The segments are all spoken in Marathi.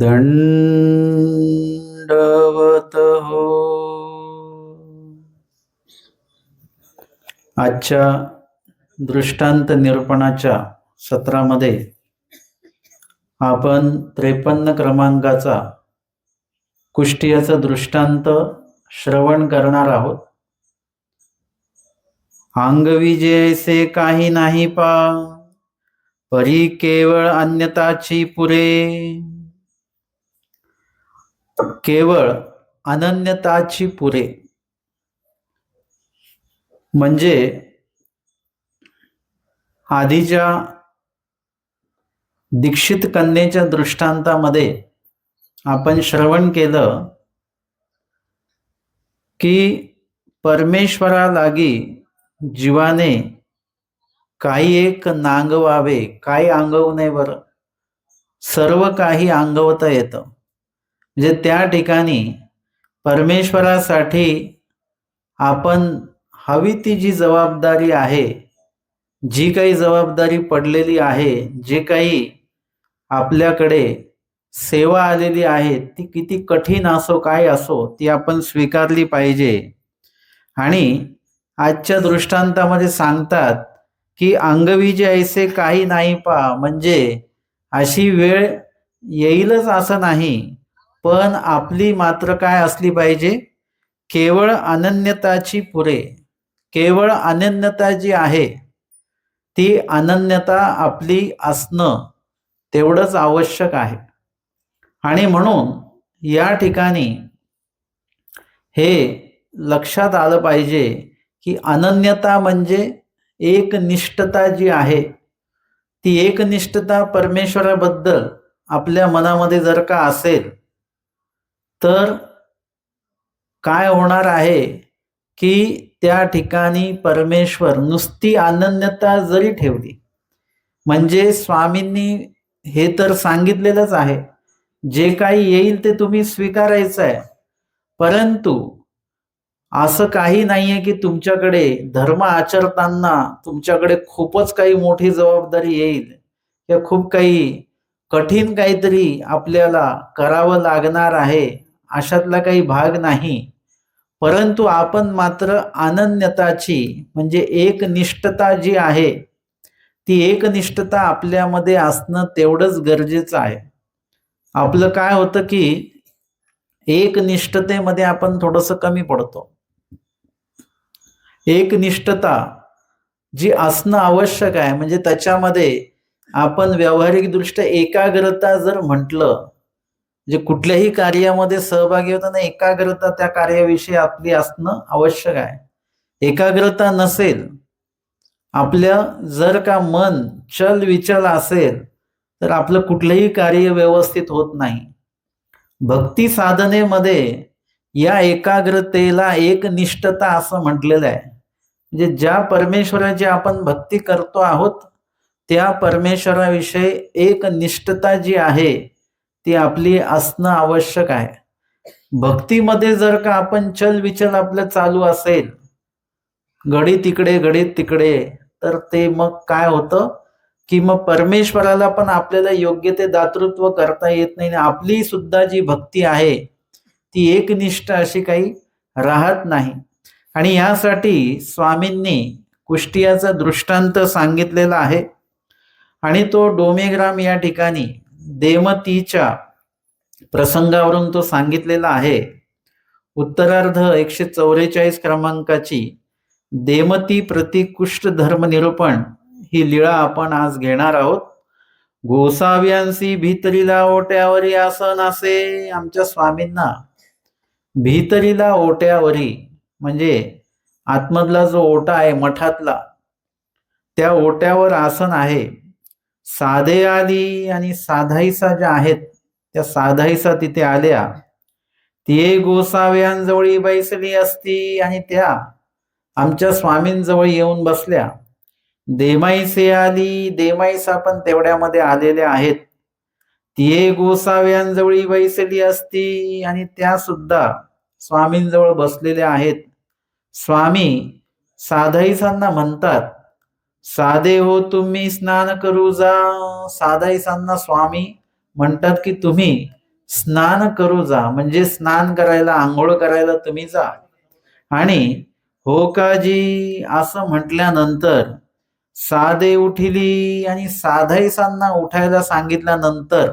दंडवत हो. आजच्या दृष्टांत निरूपणाच्या सत्रामध्ये आपण 53 क्रमांकाचा कुष्टियाचा दृष्टांत श्रवण करणार आहोत. अंगवी जैसे काही नाही पा, परी केवळ अन्यताची पुरे. केवळ अनन्यताची पुरे म्हणजे आधीच्या दीक्षित कन्येच्या दृष्टांतामध्ये आपण श्रवण केलं की परमेश्वरालागी जीवाने काही एक नांगवावे. काही अंगवू नये बरं, सर्व काही अंगवता येतं. म्हणजे त्या ठिकाणी परमेश्वरासाठी आपण हवी ती जी जबाबदारी आहे, जी काही जबाबदारी पडलेली आहे, जे काही आपल्याकडे सेवा आलेली आहे, ती किती कठीण असो काय असो, ती आपण स्वीकारली पाहिजे. आणि आजच्या दृष्टांतामध्ये सांगतात की अंगवीजे ऐसे काही नाही पा, म्हणजे अशी वेळ येईलच असं नाही, पण आपली मात्र काय असली पाहिजे, केवळ अनन्यताची पुरे. केवळ अनन्यता जी आहे ती अनन्यता आपली असणं तेवढंच आवश्यक आहे. आणि म्हणून या ठिकाणी हे लक्षात आलं पाहिजे की अनन्यता म्हणजे एकनिष्ठता जी आहे, ती एकनिष्ठता परमेश्वराबद्दल आपल्या मनामध्ये जर का असेल तर काय होणार आहे की त्या ठिकाणी परमेश्वर नुसती अनन्यता जरी ठेवली, म्हणजे स्वामींनी हे तर सांगितलेलंच आहे, जे काही येईल ते तुम्ही स्वीकारायचं आहे. परंतु असं काही नाहीये की तुमच्याकडे धर्म आचरताना तुमच्याकडे खूपच काही मोठी जबाबदारी येईल किंवा खूप काही कठीण काहीतरी आपल्याला करावं लागणार आहे, अशातला काही भाग नाही. परंतु आपण मात्र अनन्यताची म्हणजे एकनिष्ठता जी आहे, ती एकनिष्ठता आपल्यामध्ये असणं तेवढंच गरजेचं आहे. आपलं काय होतं की एकनिष्ठतेमध्ये आपण थोडंसं कमी पडतो. एकनिष्ठता जी असणं आवश्यक आहे, म्हणजे त्याच्यामध्ये आपण व्यावहारिकदृष्ट्या एकाग्रता जर म्हटलं, म्हणजे कुठल्याही कार्यामध्ये सहभागी होताना एकाग्रता त्या कार्याविषयी आपली असणं आवश्यक आहे. एकाग्रता नसेल, आपल्या जर का मन चल विचल असेल तर आपलं कुठलंही कार्य व्यवस्थित होत नाही. भक्ती साधनेमध्ये या एकाग्रतेला एकनिष्ठता असं म्हटलेलं आहे. म्हणजे ज्या परमेश्वराची आपण भक्ती करतो आहोत त्या परमेश्वराविषयी एकनिष्ठता जी आहे ती आपली असणं आवश्यक आहे. भक्तीमध्ये जर का आपण चल विचल आपलं चालू असेल, घडी तिकडे घडी तिकडे, तर ते मग काय होतं की मग परमेश्वराला पण आपल्याला योग्य ते दातृत्व करता येत नाही. आपली सुद्धा जी भक्ती आहे ती एकनिष्ठ अशी काही राहत नाही. आणि यासाठी स्वामींनी कुष्टियाचा दृष्टांत सांगितलेला आहे. आणि तो डोमेग्राम या ठिकाणी देमतीच्या प्रसंगावरून तो सांगितलेला आहे. उत्तरार्ध 144 क्रमांकाची देमती प्रति कुष्ठ धर्म निरूपण ही लीळा आपण आज घेणार आहोत. गोसाव्यांसी भीतरीला ओट्यावरी आसन असे. आमच्या स्वामींना भीतरीला ओट्यावरी म्हणजे आतमधला जो ओटा आहे मठातला, त्या ओट्यावर आसन आहे. साधे आली आणि साधाईसा ज्या आहेत त्या साधाईसा तिथे आल्या. ती गोसाव्यांजवळी बैसली असती आणि त्या आमच्या स्वामींजवळ येऊन बसल्या. देमाईसे आली, देमाईसा पण तेवढ्यामध्ये आलेल्या आहेत. ती गोसाव्यांजवळी बैसली असती आणि त्या सुद्धा स्वामींजवळ बसलेल्या आहेत. स्वामी साधाईसांना म्हणतात, साधे हो तुम्ही स्नान करू जा. साधाईसांना स्वामी म्हणतात की तुम्ही स्नान करू जा, म्हणजे स्नान करायला, आंघोळ करायला तुम्ही जा. आणि हो काजी असं म्हटल्यानंतर साधे उठिली, आणि साधाईसांना उठायला सांगितल्यानंतर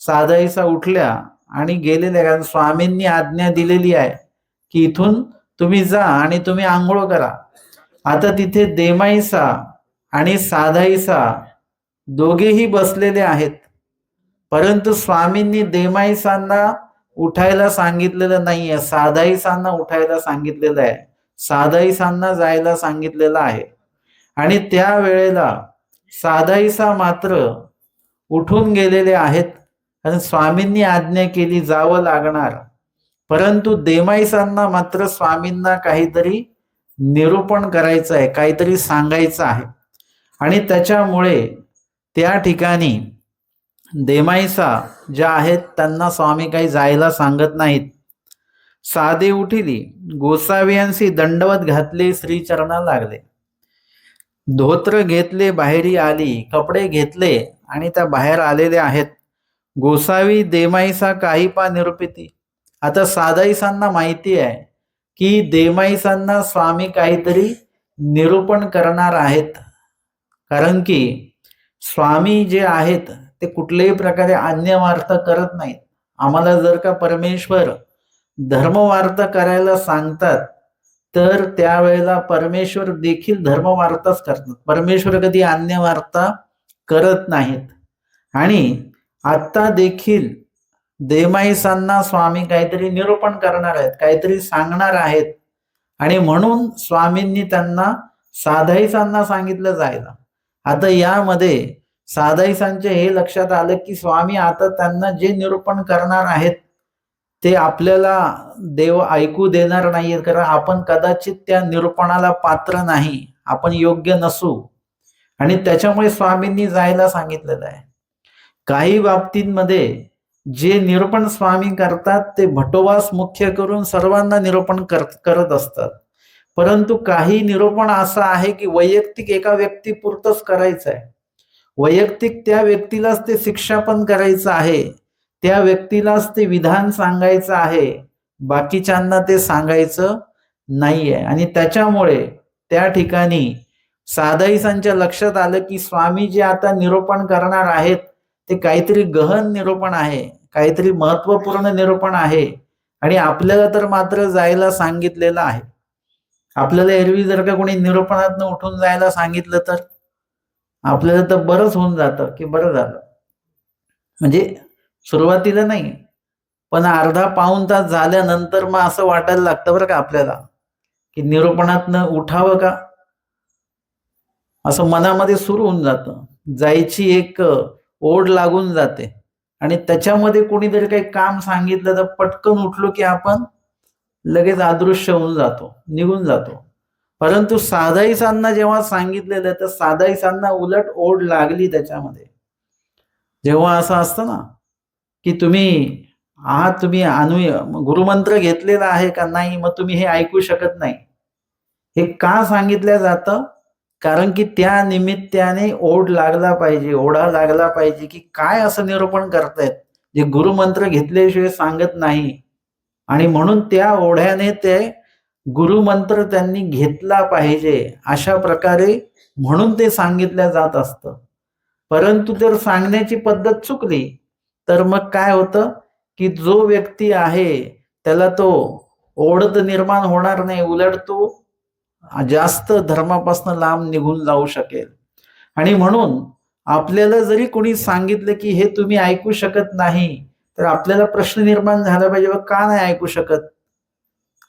साधाईसा उठल्या आणि गेलेल्या. कारण स्वामींनी आज्ञा दिलेली आहे की इथून तुम्ही जा आणि तुम्ही आंघोळ करा. आता तिथे देमाईसा आणि साधाईसा दोघेही बसलेले आहेत, परंतु स्वामींनी देमाईसांना उठायला सांगितलेलं नाहीये, साधाईसांना उठायला सांगितलेलं आहे, साधाईसांना जायला सांगितलेलं आहे. आणि त्या वेळेला साधाईसा मात्र उठून गेलेले आहेत, आणि स्वामींनी आज्ञा केली जावं लागणार. परंतु देमाईसांना मात्र स्वामींना काहीतरी निरूपण करायचं आहे, काहीतरी सांगायचं आहे. आणि त्याच्यामुळे त्या ठिकाणी देमाईसा ज्या आहेत त्यांना स्वामी काही जायला सांगत नाहीत. साधे उठिली, गोसावियांशी दंडवत घातले, श्रीचरणा लागले. धोत्र घेतले, बाहेरी आली, कपडे घेतले आणि त्या बाहेर आलेल्या आहेत. गोसावी देमाईसा काही पा निरूपिती. आता साधाईसांना माहिती आहे की देमाईसांना स्वामी काहीतरी निरूपण करणार आहेत, कारण की स्वामी जे आहेत ते कुठल्याही प्रकारे अन्यवार्ता करत नाहीत. आम्हाला जर का परमेश्वर धर्मवार्ता करायला सांगतात तर त्यावेळेला परमेश्वर देखील धर्मवार्ताच करतात. परमेश्वर कधी अन्यवार्ता करत नाहीत. आणि आता देखील देमाईसांना स्वामी काहीतरी निरूपण करणार आहेत, काहीतरी सांगणार आहेत, आणि म्हणून स्वामींनी त्यांना साधाईसांना सांगितलं जायला. आता यामध्ये साधाईसांच्या हे लक्षात आलं की स्वामी आता त्यांना जे निरूपण करणार आहेत ते आपल्याला देव ऐकू देणार नाहीत, कारण आपण कदाचित त्या निरूपणाला पात्र नाही, आपण योग्य नसू, आणि त्याच्यामुळे स्वामींनी जायला सांगितलेलं आहे. काही बाबतींमध्ये जे निरूपण स्वामी करतात ते भटोवास मुख्य करून सर्वांना निरूपण करत असतात, परंतु काही निरूपण असं आहे की वैयक्तिक एका व्यक्तीपुरतंच करायचं आहे, वैयक्तिक त्या व्यक्तीलाच ते शिक्षापन करायचं आहे, त्या व्यक्तीलाच ते विधान सांगायचं आहे, बाकीच्यांना ते सांगायचं नाहीये. आणि त्याच्यामुळे त्या ठिकाणी साधाईसांच्या लक्षात आलं की स्वामी जे आता निरूपण करणार आहेत ते काहीतरी गहन निरूपण आहे, काहीतरी महत्वपूर्ण निरूपण आहे, आणि आपल्याला तर मात्र जायला सांगितलेलं आहे. आपल्याला एरवी जर का कोणी निरूपणातनं उठून जायला सांगितलं तर आपल्याला तर बरंच होऊन जातं की बरं झालं, म्हणजे सुरुवातीला नाही, पण अर्धा पाऊण तास झाल्यानंतर मग असं वाटायला लागतं बरं का आपल्याला की निरूपणातनं उठावं का, असं मनामध्ये सुरू होऊन जातं, जायची एक ओढ लागून जाते. आणि त्याच्यामध्ये कोणीतरी काही काम सांगितलं तर पटकन उठलो की आपण लगेच अदृश्य होऊन जातो, निघून जातो. परंतु साधाईसांना जेव्हा सांगितलेलं तर साधाईसांना उलट ओढ लागली त्याच्यामध्ये. जेव्हा असं असतं ना की तुम्ही गुरुमंत्र घेतलेला आहे का नाही, मग तुम्ही हे ऐकू शकत नाही. हे का सांगितलं जातं, कारण की त्या निमित्ताने ओढा लागला पाहिजे की काय असं निरूपण करतायत जे गुरुमंत्र घेतल्याशिवाय सांगत नाही, आणि म्हणून त्या ओढ्याने ते गुरुमंत्र त्यांनी घेतला पाहिजे, अशा प्रकारे म्हणून ते सांगितलं जात असतं. परंतु जर सांगण्याची पद्धत चुकली तर मग काय होतं की जो व्यक्ती आहे त्याला तो ओढ निर्माण होणार नाही, उलट तो जास्त धर्मापासून लांब निघून जाऊ शकेल. आणि म्हणून आपल्याला जरी कोणी सांगितलं की हे तुम्ही ऐकू शकत नाही तर आपल्याला प्रश्न निर्माण झाला पाहिजे, का नाही ऐकू शकत,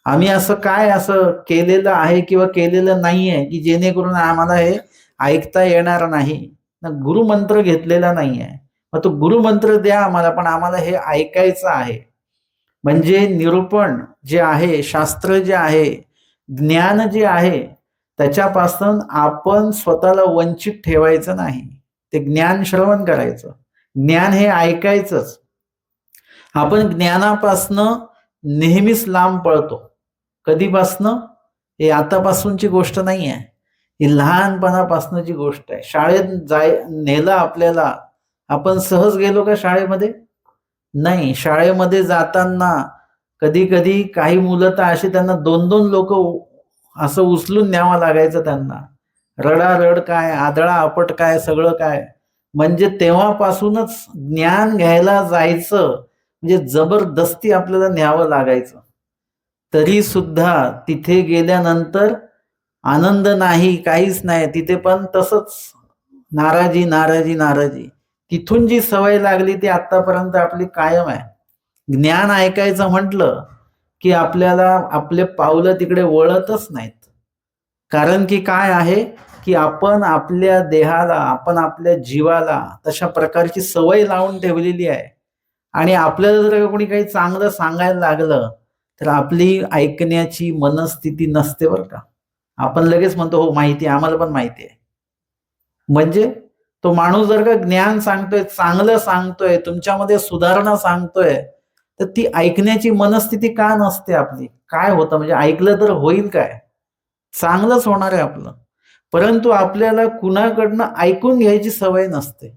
आम्ही असं केलेलं आहे किंवा केलेलं नाहीये की जेणेकरून आम्हाला हे ऐकता येणार नाही. गुरुमंत्र घेतलेला नाहीये, मग तो गुरुमंत्र द्या आम्हाला, पण आम्हाला हे ऐकायचं आहे. म्हणजे निरूपण जे आहे, शास्त्र जे आहे, ज्ञान जे आहे, त्याच्यापासून आपण स्वतःला वंचित ठेवायचं नाही. ते ज्ञान श्रवण करायचं, ज्ञान हे ऐकायचंच. आपण ज्ञानापासनं नेहमीच लांब पळतो. कधीपासनं? हे आतापासूनची गोष्ट नाही आहे, ही लहानपणापासूनची गोष्ट आहे. शाळेत नेलं आपल्याला, आपण सहज गेलो का शाळेमध्ये? नाही, शाळेमध्ये जाताना कधी कधी काही मुलं तर अशी, त्यांना दोन दोन लोक असं उचलून न्यावं लागायचं त्यांना. रडारड काय, आदळा आपट काय, सगळं काय. म्हणजे तेव्हापासूनच ज्ञान घ्यायला जायचं म्हणजे जबरदस्ती आपल्याला न्यावं लागायचं. तरी सुद्धा तिथे गेल्यानंतर आनंद नाही, काहीच नाही. तिथे पण तसंच नाराजी नाराजी नाराजी. तिथून जी सवय लागली ती आतापर्यंत आपली कायम आहे. ज्ञान ऐकायचं म्हटलं की आपल्याला आपले पावलं तिकडे वळतच नाहीत. कारण की काय आहे की आपण आपल्या देहाला, आपण आपल्या जीवाला तशा प्रकारची सवय लावून ठेवलेली आहे. आणि आपल्याला जर कोणी काही चांगलं सांगायला लागलं तर आपली ऐकण्याची मनस्थिती नसते बरं का. आपण लगेच म्हणतो हो माहिती आहे, आम्हाला पण माहिती आहे. म्हणजे तो माणूस जर का ज्ञान सांगतोय, चांगलं सांगतोय, तुमच्यामध्ये सुधारणा सांगतोय, तर ती ऐकण्याची मनस्थिती का नसते आपली? काय होतं म्हणजे ऐकलं तर होईल काय? चांगलंच होणार आहे आपलं. परंतु आपल्याला कुणाकडनं ऐकून घ्यायची सवय नसते.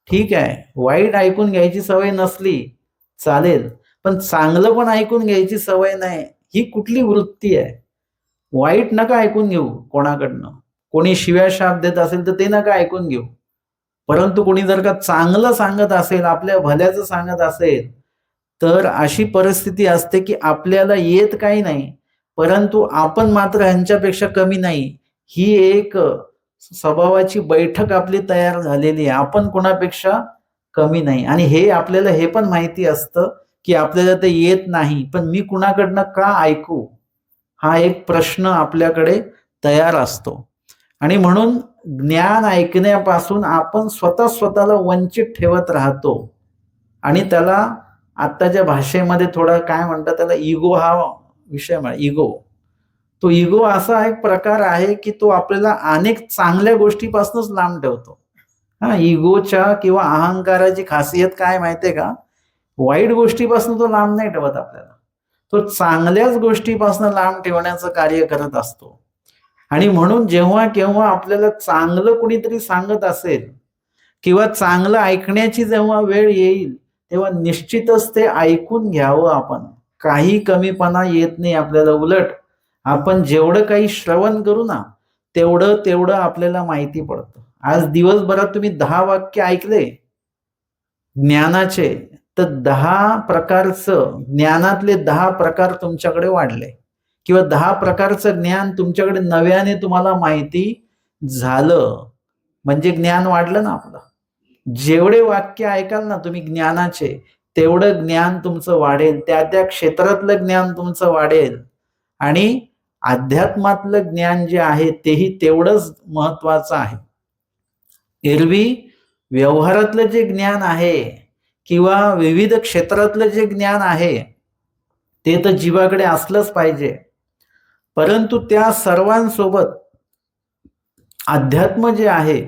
ठीक आहे, वाईट ऐकून घ्यायची सवय नसली चालेल, पण चांगलं पण ऐकून घ्यायची सवय नाही. ही कुठली वृत्ती आहे? वाईट नका ऐकून घेऊ कोणाकडनं. कोणी शिव्या शाप देत असेल तर ते नका ऐकून घेऊ. परंतु कोणी जर का चांगलं सांगत असेल, आपल्या भल्याचं सांगत असेल, तर अशी परिस्थिती असते की आपल्याला येत काही नाही, परंतु आपण मात्र ह्यांच्यापेक्षा कमी नाही, ही एक स्वभावाची बैठक आपली तयार झालेली आहे. आपण कोणापेक्षा कमी नाही. आणि हे आपल्याला हे पण माहिती असतं की आपल्याला ते येत नाही, पण मी कुणाकडनं का ऐकू, हा एक प्रश्न आपल्याकडे तयार असतो. आणि म्हणून ज्ञान ऐकण्यापासून आपण स्वतःला वंचित ठेवत राहतो. आणि त्याला आत्ताच्या भाषेमध्ये थोडा काय म्हणतात त्याला, इगो हा विषय म्हणा. इगो, तो इगो असा एक प्रकार आहे की तो आपल्याला अनेक चांगल्या गोष्टीपासूनच लांब ठेवतो. हा, इगोच्या किंवा अहंकाराची खासियत काय माहितीये का? वाईट गोष्टीपासून तो लांब नाही ठेवत आपल्याला, तो चांगल्याच गोष्टीपासून लांब ठेवण्याचं कार्य करत असतो. आणि म्हणून जेव्हा केव्हा आपल्याला चांगलं कुणीतरी सांगत असेल किंवा चांगलं ऐकण्याची जेव्हा वेळ येईल, तेव्हा निश्चितच ते ऐकून घ्यावं आपण. काही कमीपणा येत नाही आपल्याला. उलट आपण जेवढं काही श्रवण करू ना, तेवढं तेवढं आपल्याला माहिती पडतं. आज दिवसभरात तुम्ही 10 वाक्य ऐकले ज्ञानाचे, तर 10 प्रकारचं ज्ञानातले 10 प्रकार तुमच्याकडे वाढले किंवा 10 प्रकारचं ज्ञान तुमच्याकडे नव्याने तुम्हाला माहिती झालं. म्हणजे ज्ञान वाढलं ना आपलं. जेवढे वाक्य ऐकाल ना तुम्ही ज्ञानाचे, तेवढं ज्ञान तुमचं वाढेल. त्या त्या क्षेत्रातलं ज्ञान तुमचं वाढेल. आणि अध्यात्मातलं ज्ञान जे आहे तेही तेवढंच महत्वाचं आहे. एरवी व्यवहारातलं जे ज्ञान आहे किंवा विविध क्षेत्रातलं जे ज्ञान आहे ते तर जीवाकडे असलंच पाहिजे. परंतु त्या सर्वांसोबत अध्यात्म जे आहे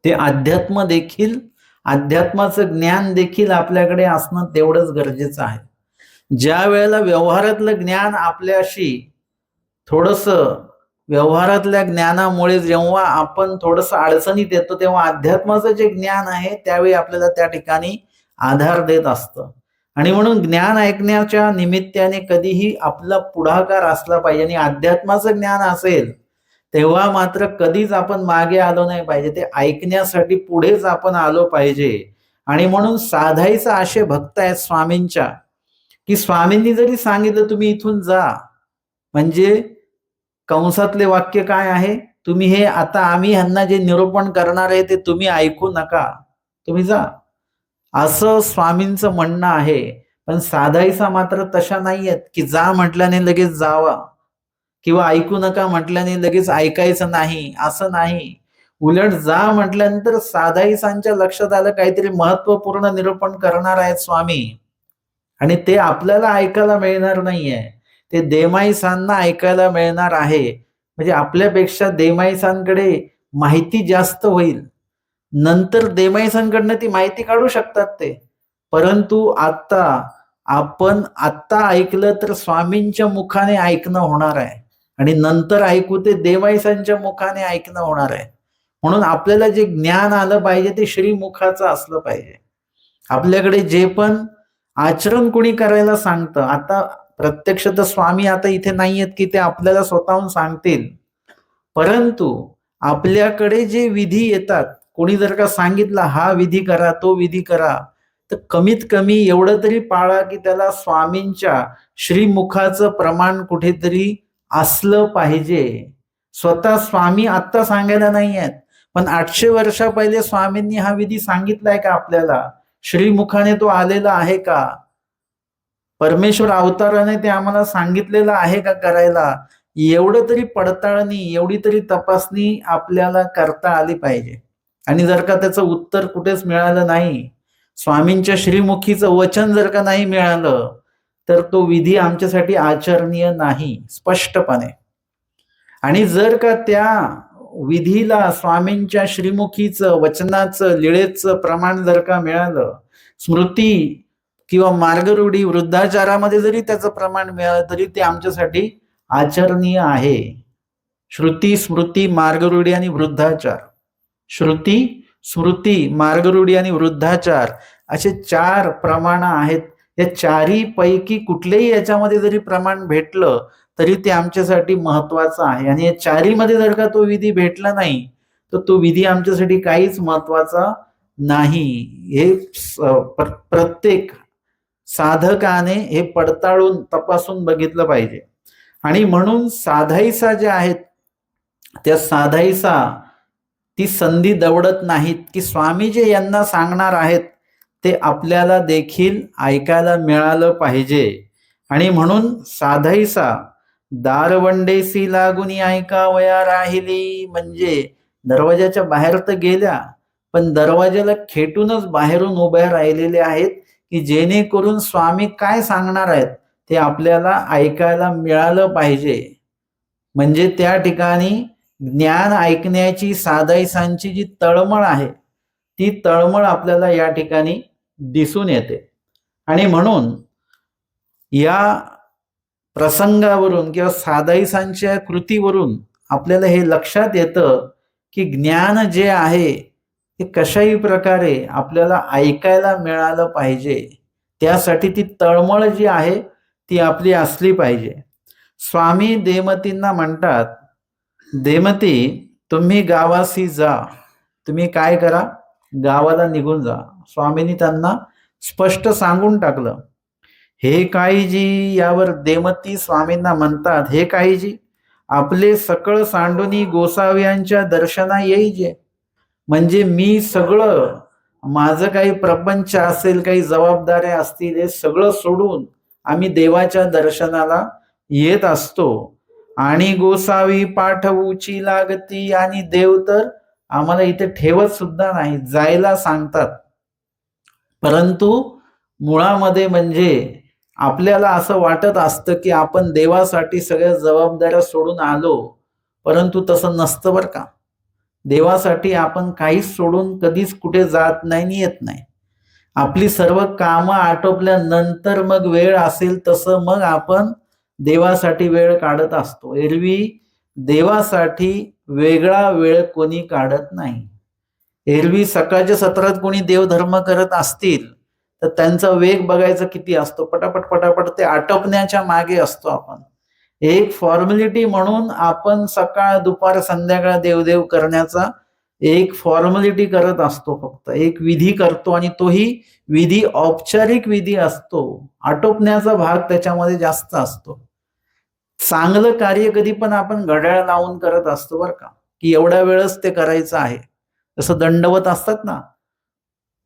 ते अध्यात्म देखील, अध्यात्माचं ज्ञान देखील आपल्याकडे असणं तेवढंच गरजेचं आहे. ज्या वेळेला व्यवहारातलं ज्ञान आपल्याशी थोडंसं, व्यवहारातल्या ज्ञानामुळे जेव्हा आपण थोडंसं अडचणीत येतो, तेव्हा अध्यात्माचं जे ज्ञान आहे त्यावेळी आपल्याला त्या ठिकाणी आधार देत असतं. आणि म्हणून ज्ञान ऐकण्याच्या निमित्ताने कधीही आपला पुढाकार असला पाहिजे. आणि अध्यात्माचं ज्ञान असेल तेव्हा मात्र कधीच आपण मागे आलो नाही पाहिजे. ते ऐकण्यासाठी पुढेच आपण आलो पाहिजे. आणि म्हणून साधाईचा आशय भक्त आहेत स्वामींच्या, की स्वामींनी जरी सांगितलं तुम्ही इथून जा, म्हणजे कंसातले वाक्य काय आहे, तुम्ही हे आता आम्ही ह्यांना जे निरूपण करणार आहे ते तुम्ही ऐकू नका, तुम्ही जा, असं स्वामींचं म्हणणं आहे. पण साधाईचा मात्र तशा नाही आहेत की जा म्हटल्याने लगेच जावा किंवा ऐकू नका म्हटल्याने लगेच ऐकायचं नाही, असं नाही. उलट जा म्हटल्यानंतर साधाईसांच्या लक्षात आलं काहीतरी महत्वपूर्ण निरूपण करणार आहेत स्वामी, आणि ते आपल्याला ऐकायला मिळणार नाहीये, ते देमाईसांना ऐकायला मिळणार आहे. म्हणजे आपल्यापेक्षा देमाईसांकडे माहिती जास्त होईल. नंतर देमाईसांकडनं ती माहिती काढू शकतात ते. परंतु आता आपण आत्ता ऐकलं तर स्वामींच्या मुखाने ऐकणं होणार आहे, आणि नंतर ऐकू ते देमाईसांच्या मुखाने ऐकणं होणार आहे. म्हणून आपल्याला जे ज्ञान आलं पाहिजे ते श्रीमुखाचं असलं पाहिजे. आपल्याकडे जे पण आचरण कोणी करायला सांगतं, आता प्रत्यक्ष तर स्वामी आता इथे नाही आहेत की ते आपल्याला स्वतःहून सांगतील, परंतु आपल्याकडे जे विधी येतात, कोणी जर का सांगितलं हा विधी करा, तो विधी करा, तर कमीत कमी एवढं तरी पाळा की त्याला स्वामींच्या श्रीमुखाचं प्रमाण कुठेतरी असलं पाहिजे. स्वतः स्वामी आत्ता सांगायला नाही आहेत, पण 800 वर्षा पहिले स्वामींनी हा विधी सांगितलाय का आपल्याला? श्रीमुखाने तो आलेला आहे का? परमेश्वर अवताराने ते आम्हाला सांगितलेलं आहे का करायला? एवढं तरी पडताळणी, एवढी तरी तपासणी आपल्याला करता आली पाहिजे. आणि जर का त्याचं उत्तर कुठेच मिळालं नाही, स्वामींच्या श्रीमुखीचं वचन जर का नाही मिळालं, तर तो विधी आमच्यासाठी आचरणीय नाही, स्पष्टपणे. आणि जर का त्या विधीला स्वामींच्या श्रीमुखीचं वचनाचं लीळेचं प्रमाण जर का मिळालं, स्मृती किंवा मार्गरूढी वृद्धाचारामध्ये जरी त्याचं प्रमाण मिळालं तरी ते आमच्यासाठी आचरणीय आहे. श्रुती, स्मृती, मार्गरूढी आणि वृद्धाचार. श्रुती, स्मृती, मार्गरूढी आणि वृद्धाचार असे 4 प्रमाण आहेत. या चारी पैकी कुठलेही याच्यामध्ये जरी प्रमाण भेटलं तरी ते आमच्यासाठी महत्वाचं आहे. आणि या चारीमध्ये जर का तो विधी भेटला नाही तर तो विधी आमच्यासाठी काहीच महत्वाचा नाही. हे प्रत्येक साधकाने हे पडताळून तपासून बघितलं पाहिजे. आणि म्हणून साधाईसा ज्या आहेत त्या साधाईसा ती संधी दवडत नाहीत की स्वामी जे यांना सांगणार आहेत ते आपल्याला देखील ऐकायला मिळालं पाहिजे. आणि म्हणून साधाईसा दारवंडेसी लागून ऐकावया राहिली, म्हणजे दरवाजाच्या बाहेर तर गेल्या पण दरवाजाला खेटूनच बाहेरून उभ्या राहिलेले आहेत की जेणेकरून स्वामी काय सांगणार आहेत ते आपल्याला ऐकायला मिळालं पाहिजे. म्हणजे त्या ठिकाणी ज्ञान ऐकण्याची साधाईसांची जी तळमळ आहे ती तळमळ आपल्याला या ठिकाणी दिसून येते. आणि म्हणून या प्रसंगावरून किंवा साधाईसांच्या कृतीवरून आपल्याला हे लक्षात येतं की ज्ञान जे आहे ते कशाही प्रकारे आपल्याला ऐकायला मिळालं पाहिजे. त्यासाठी ती तळमळ जी आहे ती आपली असली पाहिजे. स्वामी देमतींना म्हणतात, देमती तुम्ही गावासी जा. तुम्ही काय करा? गावाला निघून जा. स्वामींनी त्यांना स्पष्ट सांगून टाकलं. हे काहीजी, यावर देमती स्वामींना म्हणतात, हे काहीजी आपले सकळ सांडुनी गोसाव्यांच्या दर्शना येईजे. म्हणजे मी सगळं माझं काही प्रपंच असेल, काही जबाबदाऱ्या असतील, हे सगळं सोडून आम्ही देवाच्या दर्शनाला येत असतो. आणि गोसावी पाठवूची लागती, आणि देव तर आम्हाला इथे ठेवत सुद्धा नाही, जायला सांगतात. परंतु मुळामध्ये म्हणजे आपल्याला असं वाटत असतं की आपण देवासाठी सगळ्या जबाबदाऱ्या सोडून आलो, परंतु तसं नसतं बरं का. देवासाठी आपण काहीच सोडून कधीच कुठे जात नाही, येत नाही. आपली सर्व कामं आटोपल्यानंतर मग वेळ असेल तसं मग आपण देवासाठी वेळ काढत असतो. एरवी देवासाठी वेगळा वेळ कोणी काढत नाही. एरवी सकाळच्या सत्रात कोणी देवधर्म करत असतील तर त्यांचा वेग बघायचा किती असतो, पटापट पटापट ते आटोपण्याच्या मागे असतो. आपण एक फॉर्मॅलिटी म्हणून आपण सकाळ दुपार संध्याकाळ देवदेव करण्याचा एक फॉर्मॅलिटी करत असतो, फक्त एक विधी करतो आणि तोही विधी औपचारिक विधी असतो. आटोपण्याचा भाग त्याच्यामध्ये जास्त असतो. चांगलं कार्य कधी पण आपण घड्याळ लावून करत असतो बरं का, की एवढ्या वेळच ते करायचं आहे. जसं दंडवत असतात ना,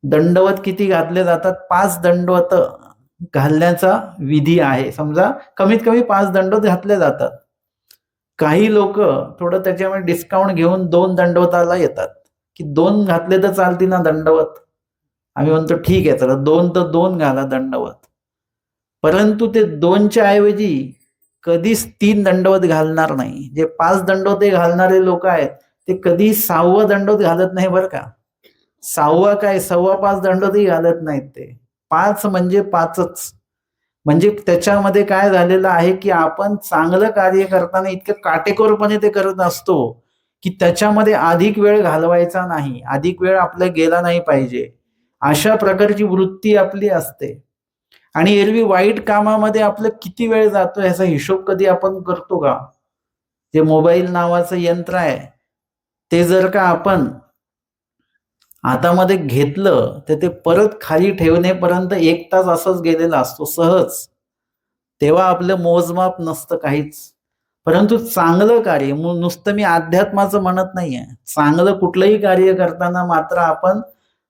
दंडवत किती घातले जातात? 5 दंडवत घालण्याचा विधी आहे. समजा कमीत कमी 5 दंडवत घातले जातात. काही लोक थोडं त्याच्यामध्ये डिस्काउंट घेऊन 2 दंडवताला येतात की 2 घातले तर चालतील ना दंडवत. आम्ही म्हणतो ठीक आहे, चला 2 तर 2 घाला दंडवत. परंतु ते 2च्या ऐवजी कधीच 3 दंडवत घालणार नाही. जे 5 दंडवत घालणारे लोक आहेत ते कधी 6वं दंडवत घालत नाही बरं का. 6वा काय 5.25 दंडवतही घालत नाहीत ते. 5 म्हणजे 5च. म्हणजे त्याच्यामध्ये काय झालेलं आहे की आपण चांगलं कार्य करताना इतकं काटेकोरपणे ते करत असतो की त्याच्यामध्ये अधिक वेळ घालवायचा नाही, अधिक वेळ आपला गेला नाही पाहिजे. अशा प्रकारची वृत्ती आपली असते. आणि एरवी वाईट कामामध्ये आपलं किती वेळ जातो ह्याचा हिशोब कधी आपण करतो का? जे मोबाईल नावाचं यंत्र आहे, ते जर का आपण हातामध्ये घेतलं, तर ते परत खाली ठेवण्यापर्यंत 1 तास असंच गेलेला असतो सहज. तेव्हा आपलं मोजमाप नसतं काहीच. परंतु चांगलं कार्य, नुसतं मी अध्यात्माचं म्हणत नाहीये. चांगलं कुठलंही कार्य करताना मात्र आपण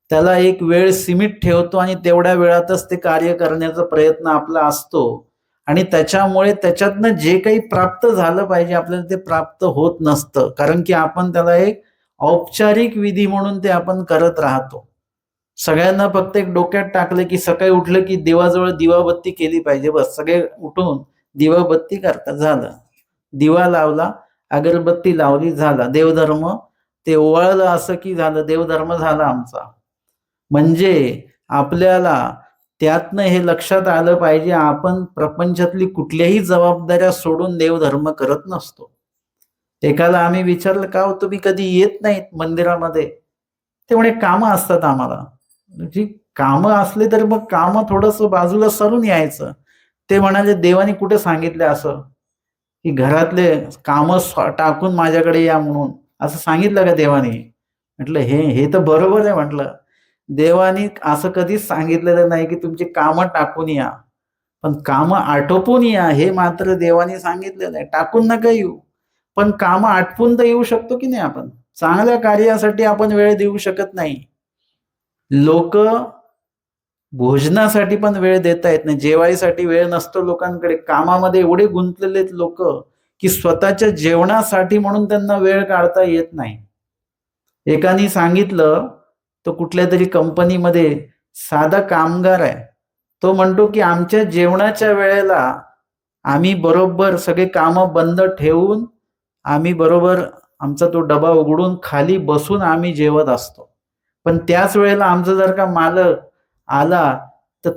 त्याला एक वेळ सीमित ठेवतो आणि तेवढ्या वेळातच ते कार्य करण्याचा प्रयत्न आपला असतो. आणि त्याच्यामुळे त्याच्यातनं जे काही प्राप्त झालं पाहिजे आपल्याला ते प्राप्त होत नसतं. कारण की आपण त्याला एक औपचारिक विधी म्हणून ते आपण करत राहतो. सगळ्यांना फक्त एक डोक्यात टाकलं की सकाळी उठलं की देवाजवळ दिवाबत्ती केली पाहिजे. बस सगळे उठून दिवाबत्ती करतात, झालं. दिवा लावला, अगरबत्ती लावली, झाला. देवधर्म ते ओवाळलं असं की झालं, देवधर्म झाला आमचा. म्हणजे आपल्याला त्यातनं हे लक्षात आलं पाहिजे, आपण प्रपंचातली कुठल्याही जबाबदाऱ्या सोडून देवधर्म करत नसतो. एकाला आम्ही विचारलं, "का हो तुम्ही कधी येत नाहीत मंदिरामध्ये?" ते म्हणे, "कामं असतात आम्हाला." जी कामं असली तरी मग कामं थोडंसं बाजूला सरून यायचं. ते म्हणाले, "देवाने कुठे सांगितलं असं, की घरातले कामं टाकून माझ्याकडे या म्हणून? असं सांगितलं का देवाने?" म्हटलं, "हे तर बरोबर आहे," म्हटलं. "देवाने असं कधीच सांगितलेलं नाही, की तुमची कामं टाकून या. पण कामं आटोपून या हे मात्र देवाने सांगितलेलं आहे. टाकून नका येऊ. पण कामं आटपून तर येऊ शकतो की नाही आपण? चांगल्या कार्यासाठी आपण वेळ देऊ शकत नाही." लोकं भोजनासाठी पण वेळ देता येत नाही. जेवायसाठी वेळ नसतो लोकांकडे. कामामध्ये एवढे गुंतलेले आहेत लोकं, की स्वतःच्या जेवणासाठी म्हणून त्यांना वेळ काढता येत नाही. एकाने सांगितलं, तो कुठल्यातरी कंपनीमध्ये साधा कामगार आहे. तो म्हणतो, की आमच्या जेवणाच्या वेळेला आम्ही बरोबर सगळे कामं बंद ठेवून, आम्ही बरोबर आमचा तो डबा उघडून खाली बसून आम्ही जेवत असतो. पण त्याच वेळेला आमचा जर का मालक आला, तर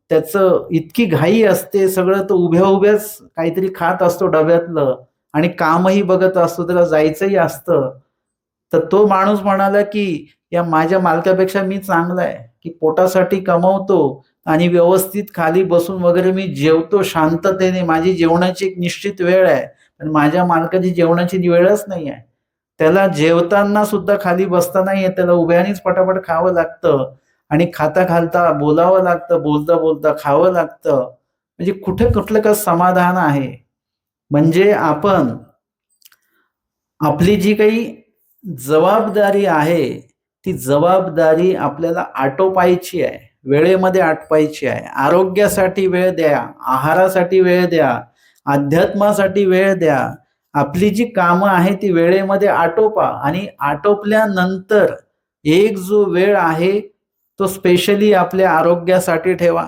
त्याचं इतकी घाई असते, सगळं तो उभ्या-उभ्याच काहीतरी खात असतो डब्यातलं आणि कामही बघत असतो, त्याला जायचंही असतं. तर तो माणूस म्हणाला, की "या माझ्या मालकापेक्षा मी चांगला आहे, की पोटासाठी कमवतो आणि व्यवस्थित खाली बसून वगैरे मी जेवतो शांततेने. माझी जेवणाची एक निश्चित वेळ आहे. पण माझ्या मालकाची जेवणाची वेळच नाही आहे. त्याला जेवताना सुद्धा खाली बसता नाही येत. त्याला उभ्यानेच पटापट खावं लागतं आणि खाता-खाता बोलावं लागतं, बोलता-बोलता खावं लागतं. म्हणजे कुठे कुठलं का समाधान आहे. म्हणजे आपण आपली जी काही जबाबदारी आहे, ती जबाबदारी आपल्याला आटोपायची आहे. वेळेमध्ये आटपायची आहे. आरोग्यासाठी वेळ द्या, आहारासाठी वेळ द्या, अध्यात्मासाठी वेळ द्या. आपली जी कामं आहे ती वेळेमध्ये आटोपा आणि आटोपल्यानंतर एक जो वेळ आहे, तो स्पेशली आपल्या आरोग्यासाठी ठेवा,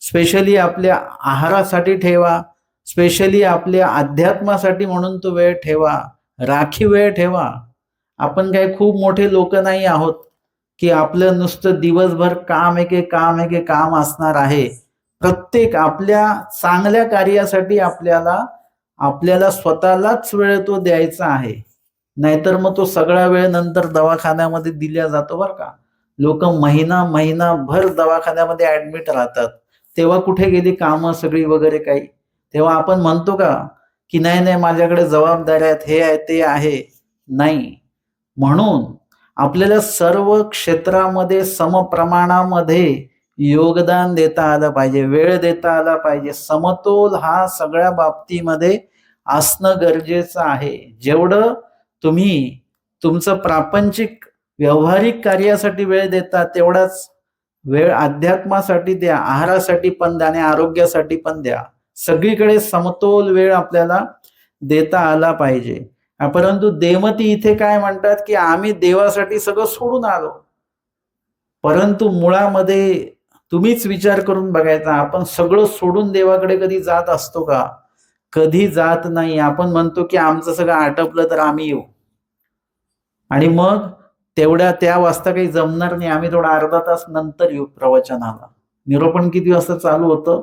स्पेशली आपल्या आहारासाठी ठेवा, स्पेशली आपल्या अध्यात्मासाठी म्हणून तो वेळ ठेवा. राखीव वेळ ठेवा. आपण काही खूप मोठे लोक नाही आहोत, की आपलं नुसतं दिवसभर काम एके काम एके काम असणार आहे. प्रत्येक आपल्या चांगल्या कार्यासाठी आपल्याला आपल्याला स्वतःलाच वेळ तो द्यायचा आहे. नाहीतर मग तो सगळा वेळ नंतर दवाखान्यामध्ये दिला जातो बरं का. लोकं महिनाभर दवाखान्यामध्ये ॲडमिट राहतात. तेव्हा कुठे गेली कामं सगळी वगैरे काही? तेव्हा आपण म्हणतो का, की नाही माझ्याकडे जबाबदाऱ्या आहेत, हे आहे, ते आहे. नाही. म्हणून आपल्याला सर्व क्षेत्रामध्ये समप्रमाणामध्ये योगदान देता आलं पाहिजे, वेळ देता आला पाहिजे. समतोल हा सगळ्या बाबतीमध्ये असणं गरजेचं आहे. जेवढं तुम्ही तुमचं प्रापंचिक व्यावहारिक कार्यासाठी वेळ देता, तेवढाच वेळ अध्यात्मासाठी द्या, आहारासाठी पण द्या आणि आरोग्यासाठी पण द्या. सगळीकडे समतोल वेळ आपल्याला देता आला पाहिजे. परंतु देवमती इथे काय म्हणतात, की आम्ही देवासाठी सगळं सोडून आलो. परंतु मुळामध्ये तुम्हीच विचार करून बघायचा, आपण सगळं सोडून देवाकडे कधी जात असतो का? कधी जात नाही. आपण म्हणतो, की आमचं सगळं आटपलं तर आम्ही येऊ. आणि मग त्या वाजता काही जमणार नाही. आम्ही थोडा अर्धा तास नंतर येऊ प्रवचनाला. निरूपण किती वाजता चालू होतं?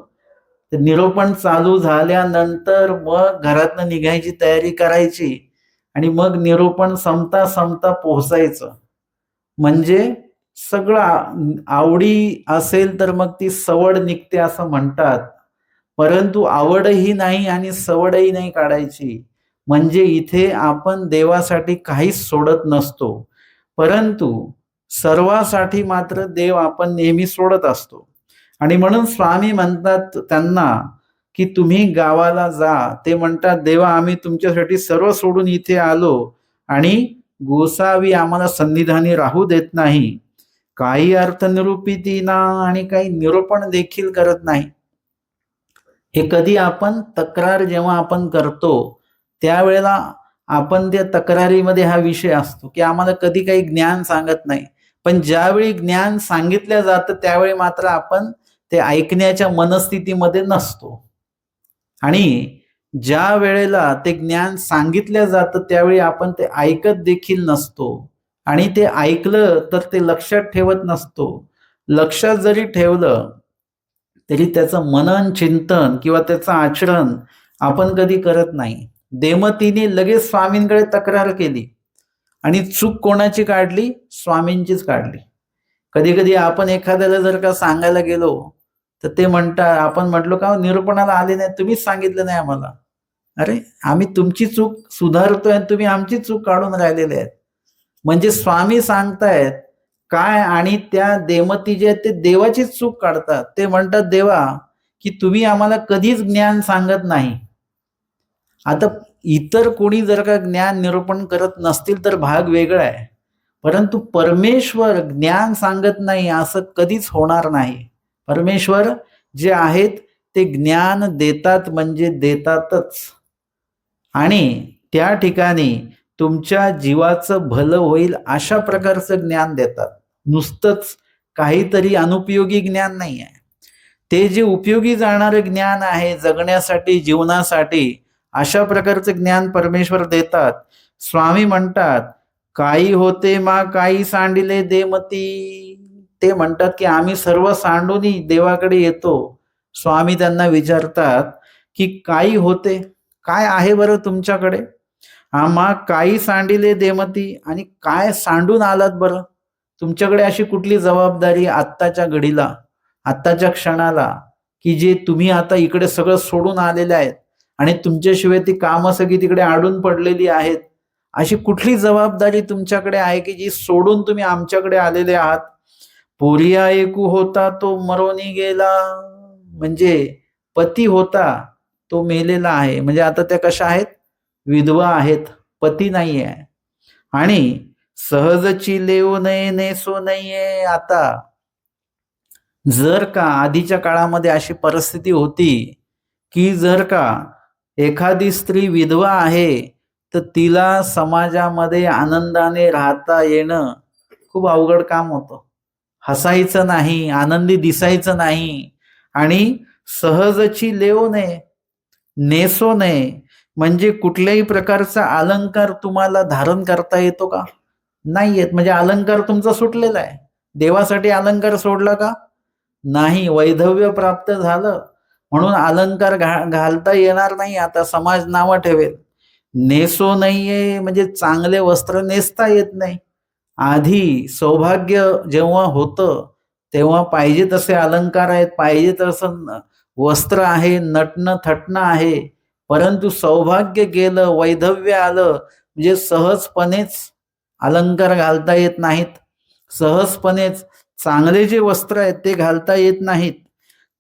तर निरूपण चालू झाल्यानंतर मग घरातनं निघायची तयारी करायची आणि मग निरूपण संपता संपता पोहोचायचं. म्हणजे सगळं आवडी असेल तर मग ती सवड निघते असं म्हणतात. परंतु आवडही नाही आणि सवडही नाही काढायची. म्हणजे इथे आपण देवासाठी काहीच सोडत नसतो. परंतु सर्वासाठी मात्र देव आपण नेहमी सोडत असतो. आणि म्हणून स्वामी म्हणतात त्यांना, की तुम्ही गावाला जा. ते म्हणतात, देवा आम्ही तुमच्यासाठी सर्व सोडून इथे आलो आणि गोसावी आम्हाला सन्निधानी राहू देत नाही. काही अर्थनिरूपिती ना आणि काही निरूपण देखील करत नाही. हे कधी आपण तक्रार जेव्हा आपण करतो त्यावेळेला आपण त्या तक्रारीमध्ये हा विषय असतो, की आम्हाला कधी काही ज्ञान सांगत नाही. पण ज्यावेळी ज्ञान सांगितलं जातं त्यावेळी मात्र आपण ते ऐकण्याच्या मनस्थितीमध्ये नसतो. आणि ज्या वेळेला ते ज्ञान सांगितलं जातं त्यावेळी आपण ते ऐकत देखील नसतो. आणि ते ऐकलं तर ते लक्षात ठेवत नसतो. लक्षात जरी ठेवलं तरी त्याचं मनन चिंतन किंवा त्याचं आचरण आपण कधी करत नाही. देमतीने लगेच स्वामींकडे तक्रार केली आणि चूक कोणाची काढली? स्वामींचीच काढली. कधी कधी आपण एखाद्याला जर का सांगायला गेलो तर ते म्हणतात, आपण म्हटलो का निरूपणाला आले नाही, तुम्हीच सांगितलं नाही आम्हाला. अरे आम्ही तुमची चूक सुधारतोय आणि तुम्ही आमची चूक काढून राहिलेले आहेत. म्हणजे स्वामी सांगतायत काय आणि त्या देमती जे आहेत ते देवाचीच चूक काढतात. ते म्हणतात, देवा की तुम्ही आम्हाला कधीच ज्ञान सांगत नाही. आता इतर कोणी जर का ज्ञान निरूपण करत नसतील तर भाग वेगळा आहे. परंतु परमेश्वर ज्ञान सांगत नाही असं कधीच होणार नाही. परमेश्वर जे आहेत ते ज्ञान देतात म्हणजे देतातच. आणि त्या ठिकाणी तुमच्या जीवाचं भलं होईल अशा प्रकारचं ज्ञान देतात. नुसतंच काहीतरी अनुपयोगी ज्ञान नाही आहे. ते जे उपयोगी जाणारं ज्ञान आहे जगण्यासाठी, जीवनासाठी, अशा प्रकारचं ज्ञान परमेश्वर देतात. स्वामी म्हणतात, काही होते मा काही सांडिले देमती. ते म्हणतात की आम्ही सर्व सांडून देवाकडे येतो. स्वामी त्यांना विचारतात की काही होते, काय आहे बरं तुमच्याकडे? आम्हा काही सांडिले देमती, आणि काय सांडून आलात बरं? तुमच्याकडे अशी कुठली जबाबदारी आत्ताच्या घडीला, आत्ताच्या क्षणाला, की जे तुम्ही आता इकडे सगळं सोडून आलेले आहेत आणि तुमच्याशिवाय ती कामं सगळी तिकडे अडून पडलेली आहेत? अशी कुठली जबाबदारी तुमच्याकडे आहे की जी सोडून तुम्ही आमच्याकडे आलेले आहात? पोरिया एकू होता तो मरोनी गेला. म्हणजे पती होता तो मेलेला आहे. म्हणजे आता त्या कशा आहेत? विधवा आहेत, पती नाहीये. आणि सहजची लेऊ नये नेसो नाहीये. आता जर का आधीच्या काळामध्ये अशी परिस्थिती होती की जर का एखादी स्त्री विधवा आहे तर तिला समाजामध्ये आनंदाने राहता येणं खूप अवघड काम होतं. हसायचं नाही, आनंदी दिसायचं नाही. आणि सहजची लेऊ नये नेसो नये म्हणजे कुठल्याही प्रकारचा अलंकार तुम्हाला धारण करता येतो का? नाही येत. म्हणजे अलंकार तुमचा सुटलेला आहे. देवासाठी अलंकार सोडला का? नाही. वैधव्य प्राप्त झालं म्हणून अलंकार घालता येणार नाही. आता समाज नावं ठेवेल. नेसो नाहीये म्हणजे चांगले वस्त्र नेसता येत नाही. आधी सौभाग्य जेव्हा होतं तेव्हा पाहिजे तसे अलंकार आहेत, पाहिजे तसं वस्त्र आहे, नटणं थटणं आहे. परंतु सौभाग्य गेलं, वैधव्य आलं म्हणजे सहजपणेच अलंकार घालता येत नाहीत. सहजपणेच चांगले जे वस्त्र आहेत ते घालता येत नाहीत.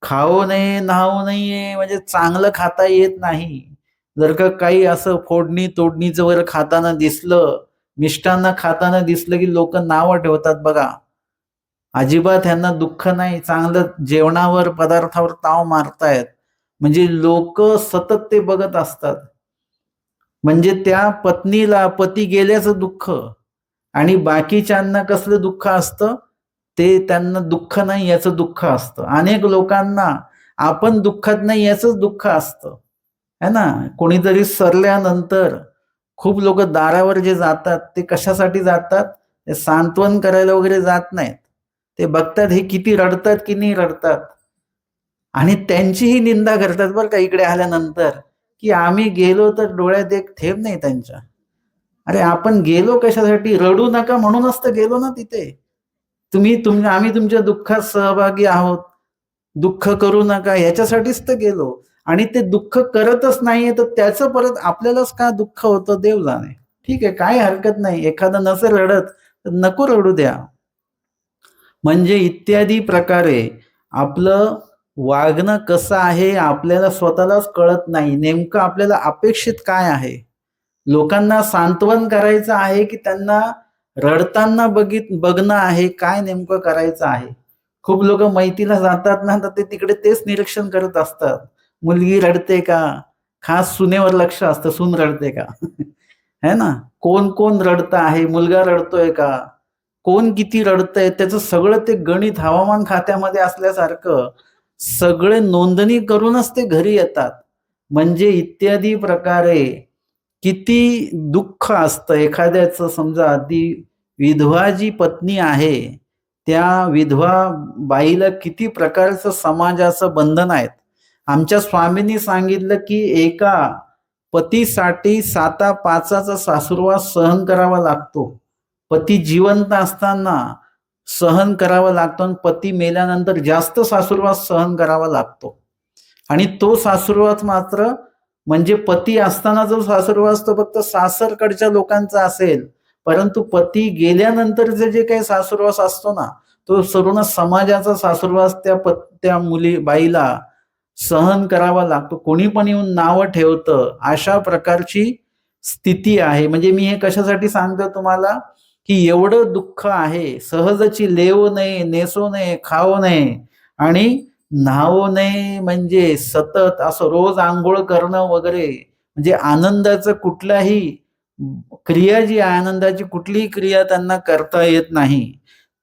खाऊ नये न्हावू नये म्हणजे चांगलं खाता येत नाही. जर का काही असं फोडणी तोडणीचं वगैरे खाताना दिसलं, मिष्टान्न खाताना दिसलं की लोक नावं ठेवतात बघा. अजिबात ह्यांना दुःख नाही, चांगलं जेवणावर पदार्थावर ताव मारतायत. म्हणजे लोक सतत ते बघत असतात. म्हणजे त्या पत्नीला पती गेल्याचं दुःख आणि बाकीच्यांना कसलं दुःख असतं? ते त्यांना दुःख नाही याचं दुःख असतं. अनेक लोकांना आपण दुःखात नाही याचंच दुःख असतं, है ना? कोणीतरी सरल्यानंतर खूप लोक दारावर जे जातात ते कशासाठी जातात? ते सांत्वन करायला वगैरे जात नाहीत. ते बघतात हे किती रडतात की नाही रडतात आणि त्यांचीही निंदा करतात बरं का इकडे आल्यानंतर, की आम्ही गेलो तर डोळ्यात एक थेंब नाही त्यांच्या. अरे आपण गेलो कशासाठी? रडू नका म्हणूनच तर गेलो ना तिथे. आम्ही तुमच्या दुःखात सहभागी आहोत, दुःख करू नका ह्याच्यासाठीच तर गेलो. आणि ते दुःख करतच नाहीये तर त्याचं परत आपल्यालाच का दुःख होतं देव जाणे. ठीक आहे, काही हरकत नाही, एखादं नसेल रडत तर नको रडू द्या. म्हणजे इत्यादी प्रकारे आपलं वागणं कसं आहे आपल्याला स्वतःलाच कळत नाही. नेमकं आपल्याला अपेक्षित काय आहे? लोकांना सांत्वन करायचं आहे की त्यांना रडताना बघणं आहे, काय नेमकं करायचं आहे? खूप लोक मैतीला जातात ना, तर ते तिकडे तेच निरीक्षण करत असतात. मुलगी रडते का? खास सुनेवर लक्ष असतं, सून रडते का? है ना? कोण कोण रडतं आहे? मुलगा रडतोय का? कोण किती रडतंय? त्याचं सगळं ते गणित हवामान खात्यामध्ये असल्यासारखं सगळे नोंदणी करूनच ते घरी येतात. म्हणजे इत्यादी प्रकारे किती दुःख असतं एखाद्याचं. समजा ती विधवा जी पत्नी आहे, त्या विधवा बाईला किती प्रकारचं समाजाचं बंधन आहेत. आमच्या स्वामींनी सांगितलं की एका पतीसाठी 7-5चा सासुरवास सहन करावा लागतो. पती जिवंत असताना सहन करावा लागतो आणि पती मेल्यानंतर जास्त सासुरवास सहन करावा लागतो. आणि तो सासुरवास मात्र म्हणजे पती असताना जो सासुरवास तो फक्त सासरकडच्या लोकांचा असेल, परंतु पती गेल्यानंतरचे जे काही सासुरवास असतो ना, तो पूर्ण समाजाचा सासुरवास त्या बाईला सहन करावा लागतो. कोणी पण येऊन नावं ठेवतं, अशा प्रकारची स्थिती आहे. म्हणजे मी हे कशासाठी सांगतो तुम्हाला, की एवढं दुःख आहे. सहजची लेव नये, नेसो नये, खाओ नये आणि न्हावू नये, म्हणजे सतत असं रोज अंघोळ करणं वगैरे, म्हणजे आनंदाचं कुठल्याही क्रिया जी आहे, आनंदाची कुठलीही क्रिया त्यांना करता येत नाही.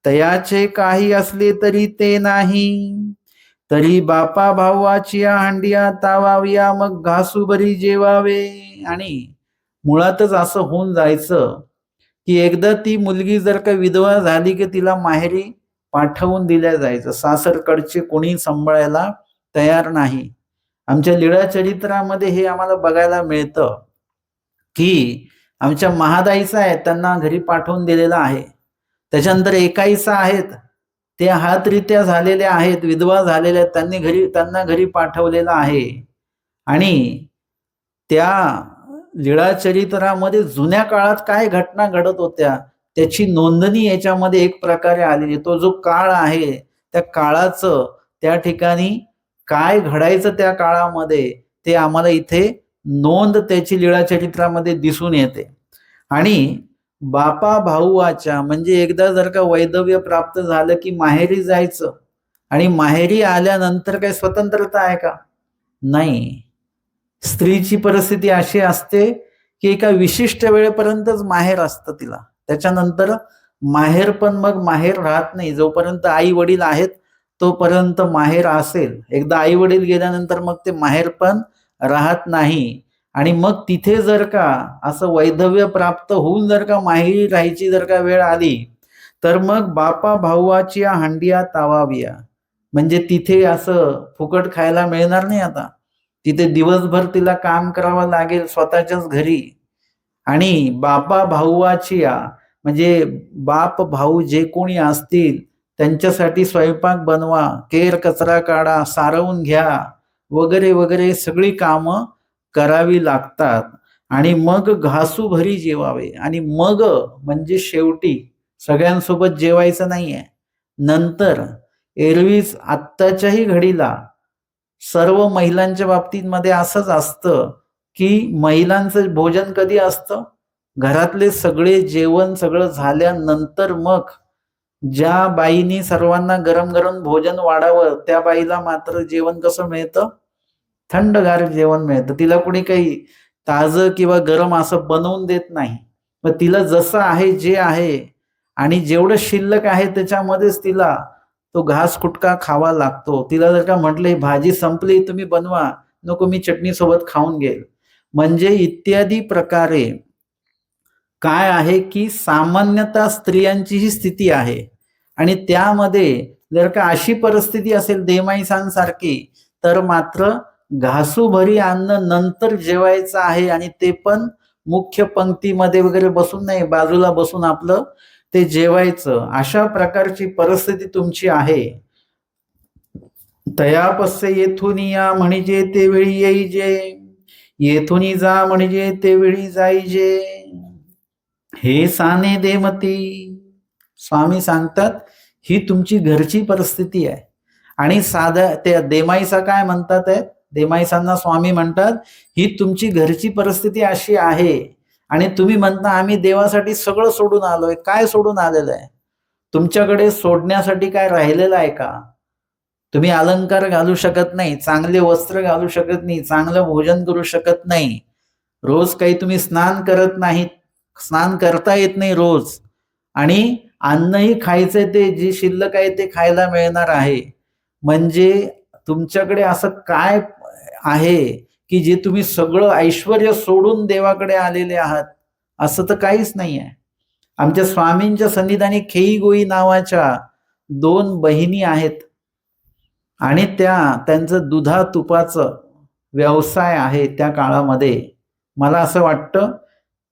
तयाचे काही असले तरी ते नाही, तरी बापा भावाची हांडिया तावाविया, मग घासू बरी जेवावे. आणि मुळातच असं होऊन जायचं की एकदा ती मुलगी जर का विधवा झाली की तिला माहेरी पाठवून दिल्या जायचं. सासरकडचे कोणी सांभाळायला तयार नाही. आमच्या लीळा चरित्रामध्ये हे आम्हाला बघायला मिळतं की आमच्या महादाईचा आहे, त्यांना घरी पाठवून दिलेला आहे. त्याच्यानंतर एकाईचा आहेत, ते हातरित्या झालेले आहेत, विधवा झालेल्या आहेत, त्यांना घरी पाठवलेलं आहे. आणि त्या लीळा चरित्रामध्ये जुन्या काळात काय घटना घडत होत्या त्याची नोंदणी याच्यामध्ये एक प्रकारे आलेली. तो जो काळ आहे त्या काळाचं, त्या ठिकाणी काय घडायचं त्या काळामध्ये ते आम्हाला इथे नोंद त्याची लीळा चरित्रामध्ये दिसून येते. आणि बापा भाऊच्या म्हणजे एकदा जर का वैधव्य प्राप्त झालं की माहेरी जायचं. आणि माहेरी आल्यानंतर काही स्वतंत्रता आहे का? नाही. स्त्रीची परिस्थिती अशी असते की एका विशिष्ट वेळेपर्यंतच माहेर असतं तिला. त्याच्यानंतर माहेर पण मग माहेर राहत नाही. जोपर्यंत आई वडील आहेत तोपर्यंत माहेर असेल. एकदा आई वडील गेल्यानंतर मग ते माहेर पण राहत नाही. आणि मग तिथे जर का असं वैधव्य प्राप्त होऊन जर का माहेरी राहायची जर का वेळ आली तर मग बापा भाऊची हांडिया तावाविया, म्हणजे तिथे असं फुकट खायला मिळणार नाही. आता तिथे दिवसभर तिला काम करावं लागेल स्वतःच्याच घरी. आणि बापा भाऊची म्हणजे बाप भाऊ जे कोणी असतील त्यांच्यासाठी स्वयंपाक बनवा, केर कचरा काढा, सारवून घ्या वगैरे वगैरे सगळी कामं करावी लागतात. आणि मग घासू भरी जेवावे. आणि मग म्हणजे शेवटी सगळ्यांसोबत जेवायचं नाहीये. नंतर एरवीच आत्ताच्याही घडीला सर्व महिलांच्या बाबतीमध्ये असंच असतं की महिलांचं भोजन कधी असतं? घरातले सगळे जेवण सगळं झाल्यानंतर मग ज्या बाईनी सर्वांना गरम गरम भोजन वाढावं त्या बाईला मात्र जेवण कसं मिळतं? थंडगार जेवण मिळतं. तिला कोणी काही ताजं किंवा गरम असं बनवून देत नाही. मग तिला जसं आहे जे आहे आणि जेवढं शिल्लक आहे त्याच्यामध्येच तिला तो घास कुटका खावा लागतो. तिला जर का म्हटलं ही भाजी संपली तुम्ही बनवा, नको मी चटणी सोबत खाऊन घेईल. म्हणजे इत्यादी प्रकारे काय आहे की सामान्यतः स्त्रियांची ही स्थिती आहे. आणि त्यामध्ये जर का अशी परिस्थिती असेल देमाईसांसारखी तर मात्र घासू भरी अन्न नंतर जेवायचं आहे. आणि ते पण मुख्य पंक्तीमध्ये वगैरे बसून नाही, बाजूला बसून आपलं ते जेवायचं, अशा प्रकारची परिस्थिती तुमची आहे. तयापस्य येथून या म्हणजे ते वेळी येईजे, येथून जा म्हणजे ते वेळी जाईजे, हे साने देमती. स्वामी सांगतात ही तुमची घरची परिस्थिती आहे. आणि साध्या त्या देमाईसा काय म्हणतात आहे, देमाईसांना स्वामी म्हणतात ही तुमची घरची परिस्थिती अशी आहे आणि तुम्ही म्हणता आम्ही देवासाठी सगळं सोडून आलोय. काय सोडून आलेलं आहे? तुमच्याकडे सोडण्यासाठी काय राहिलेलं आहे का? तुम्ही अलंकार घालू शकत नाही, चांगले वस्त्र घालू शकत नाही, चांगलं भोजन करू शकत नाही, रोज काही तुम्ही स्नान करत नाही, स्नान करता येत नाही रोज, आणि अन्नही खायचंय ते जे शिल्लक आहे ते खायला मिळणार आहे. म्हणजे तुमच्याकडे असं काय आहे की जे तुम्ही सगळं ऐश्वर्य सोडून देवाकडे आलेले आहात? असं तर काहीच नाही आहे. आमच्या स्वामींच्या सन्निधानी खेईगोई नावाच्या 2 बहिणी आहेत आणि त्यांचं दुधा तुपाचं व्यवसाय आहे. त्या काळामध्ये मला असं वाटतं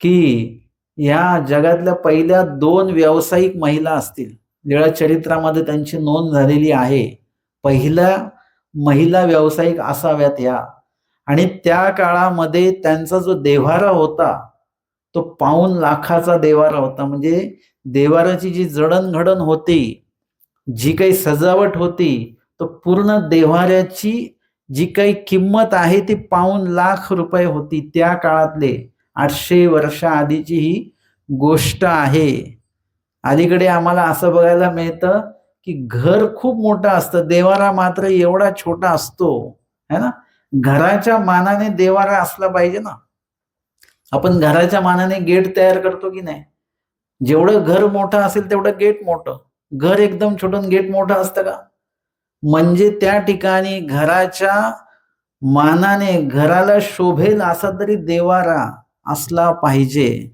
की या जगातल्या पहिल्या 2 व्यावसायिक महिला असतील. लीळा चरित्रामध्ये त्यांची नोंद झालेली आहे. पहिल्या महिला व्यावसायिक असाव्यात ह्या. आणि त्या काळामध्ये त्यांचा जो देव्हारा होता तो 5 लाखाचा देव्हारा होता. म्हणजे देव्हाराची जी जडणघडण होती, जी काही सजावट होती, तो पूर्ण देव्हाऱ्याची जी काही किंमत आहे ती 5 लाख रुपये होती. त्या काळातले 800 वर्ष आधीची ही गोष्ट आहे. अलीकडे आम्हाला असं बघायला मिळतं की घर खूप मोठं असतं, देवारा मात्र एवढा छोटा असतो, है ना. घराच्या मानाने देवारा असला पाहिजे ना. आपण घराच्या मानाने गेट तयार करतो की नाही? जेवढं घर मोठं असेल तेवढं गेट मोठं. घर एकदम छोटं गेट मोठं असतं का? म्हणजे त्या ठिकाणी घराच्या मानाने घराला शोभेल असा तरी देवारा असला पाहिजे.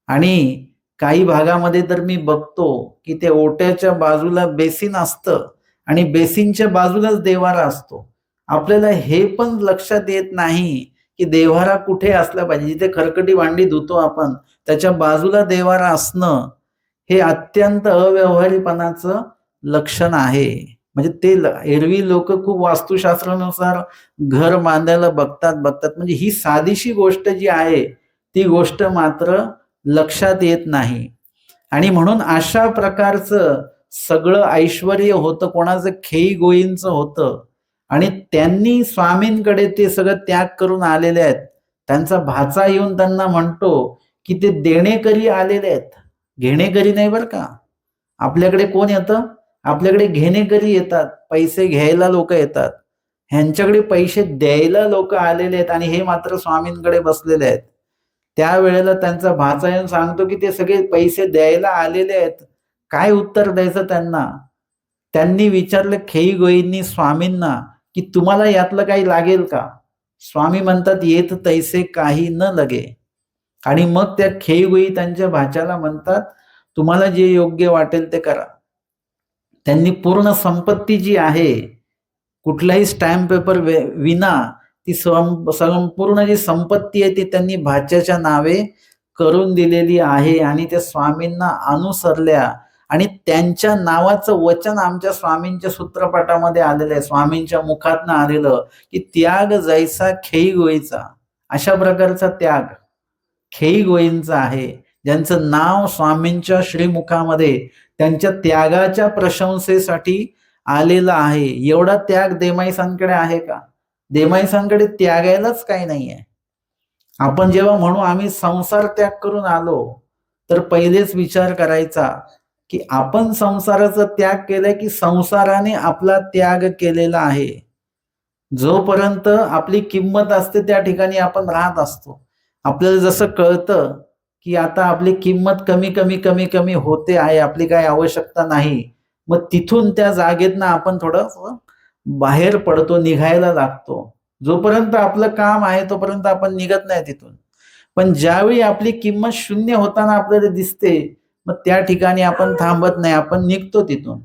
आणि काही भागामध्ये तर मी बघतो की ते ओट्याच्या बाजूला बेसिन असतं आणि बेसिनच्या बाजूलाच देवारा असतो. आपल्याला हे पण लक्षात येत नाही की देवारा कुठे असला पाहिजे. जिथे खरकटी भांडी धुतो आपण त्याच्या बाजूला देवारा असणं हे अत्यंत अव्यवहारीपणाचं लक्षण आहे. म्हणजे ते एरवी लोक खूप वास्तुशास्त्रानुसार घर बांधायला बघतात. म्हणजे ही साधीशी गोष्ट जी आहे ती गोष्ट मात्र लक्षात येत नाही. आणि म्हणून अशा प्रकारचं सगळं ऐश्वर्य होतं, कोणाचं खेईगोईंचं होतं, आणि त्यांनी स्वामींकडे ते सगळं त्याग करून आलेले आहेत. त्यांचा भाचा येऊन त्यांना म्हणतो की ते देणेकरी आलेले आहेत, घेणेकरी नाही बरं का. आपल्याकडे कोण येतं? आपल्याकडे घेणेकरी येतात, पैसे घ्यायला लोक येतात. ह्यांच्याकडे पैसे द्यायला लोक आलेले आहेत आणि हे मात्र स्वामींकडे बसलेले आहेत. त्यावेळेला त्यांचा भाचा येऊन सांगतो की ते सगळे पैसे द्यायला आलेले आहेत. काय उत्तर द्यायचं त्यांना? त्यांनी विचारलं खेईगोईंनी स्वामींना की तुम्हाला यातलं काही लागेल का? स्वामी म्हणतात येत तैसे काही न लगे. आणि मग त्या खेईगोई त्यांच्या भाच्याला म्हणतात तुम्हाला जे योग्य वाटेल ते करा. त्यांनी पूर्ण संपत्ती जी आहे, कुठलाही स्टॅम्प पेपर विना ती संपूर्ण जी संपत्ती आहे ती त्यांनी भाच्याच्या नावे करून दिलेली आहे. आणि त्या स्वामींना अनुसरल्या आणि त्यांच्या नावाचं वचन आमच्या स्वामींच्या सूत्रपाठामध्ये आलेलं आहे. स्वामींच्या मुखातनं आलेलं की त्याग जैसा खेईगोईचा. अशा प्रकारचा त्याग खेईगोईंचा आहे, ज्यांचं नाव स्वामींच्या श्रीमुखामध्ये त्यांच्या त्यागाच्या प्रशंसेसाठी आलेला आहे. एवढा त्याग देमाईसांकडे आहे का? देमाईसांकडे त्यागायलाच काही नाहीये. आपण जेव्हा म्हणू आम्ही संसार त्याग करून आलो तर पहिलेच विचार करायचा की आपण संसाराचा त्याग केलाय की संसाराने आपला त्याग केलेला आहे. जोपर्यंत आपली किंमत असते त्या ठिकाणी आपण राहत असतो. आपल्याला जसं कळतं की आता आपली किंमत कमी कमी कमी कमी होते आहे, आपली काही आवश्यकता नाही, मग तिथून त्या जागेतनं आपण थोडं बाहेर पडतो, निघायला लागतो. जोपर्यंत आपलं काम आहे तोपर्यंत आपण निघत नाही तिथून. पण ज्यावेळी आपली किंमत शून्य होताना आपल्याला दिसते मग त्या ठिकाणी आपण थांबत नाही, आपण निघतो तिथून.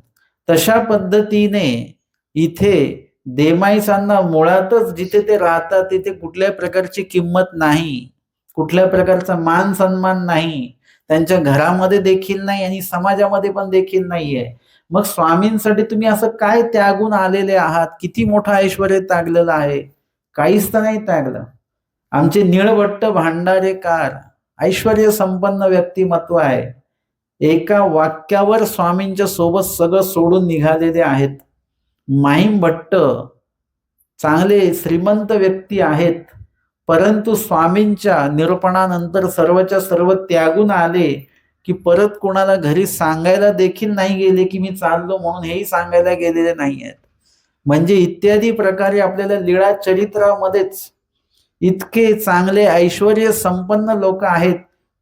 तशा पद्धतीने इथे देमाईसांना मुळातच जिथे ते राहतात तिथे कुठल्याही प्रकारची किंमत नाही, कुठल्या प्रकारचा मान सन्मान नाही. त्यांच्या घरामध्ये देखील नाही आणि समाजामध्ये पण देखील नाहीये. मग स्वामींसाठी तुम्ही असं काय त्यागून आलेले आहात? किती मोठं ऐश्वर्य त्यागलेलं आहे? काहीच तर नाही त्यागलं. आमचे निळभट्ट भांडारेकार ऐश्वर्य संपन्न व्यक्तिमत्व आहे. एका वाक्यावर स्वामींच्या सोबत सगळं सोडून निघालेले आहेत. माहीम भट्ट चांगले श्रीमंत व्यक्ती आहेत, परंतु स्वामींच्या निरूपणानंतर सर्वच्या सर्व त्यागून आले की परत कोणाला घरी सांगायला देखील नाही गेले की मी चाललो म्हणून, हेही सांगायला गेलेले नाही आहेत. म्हणजे इत्यादी प्रकारे आपल्याला लीळा चरित्रामध्येच इतके चांगले ऐश्वर्य संपन्न लोक आहेत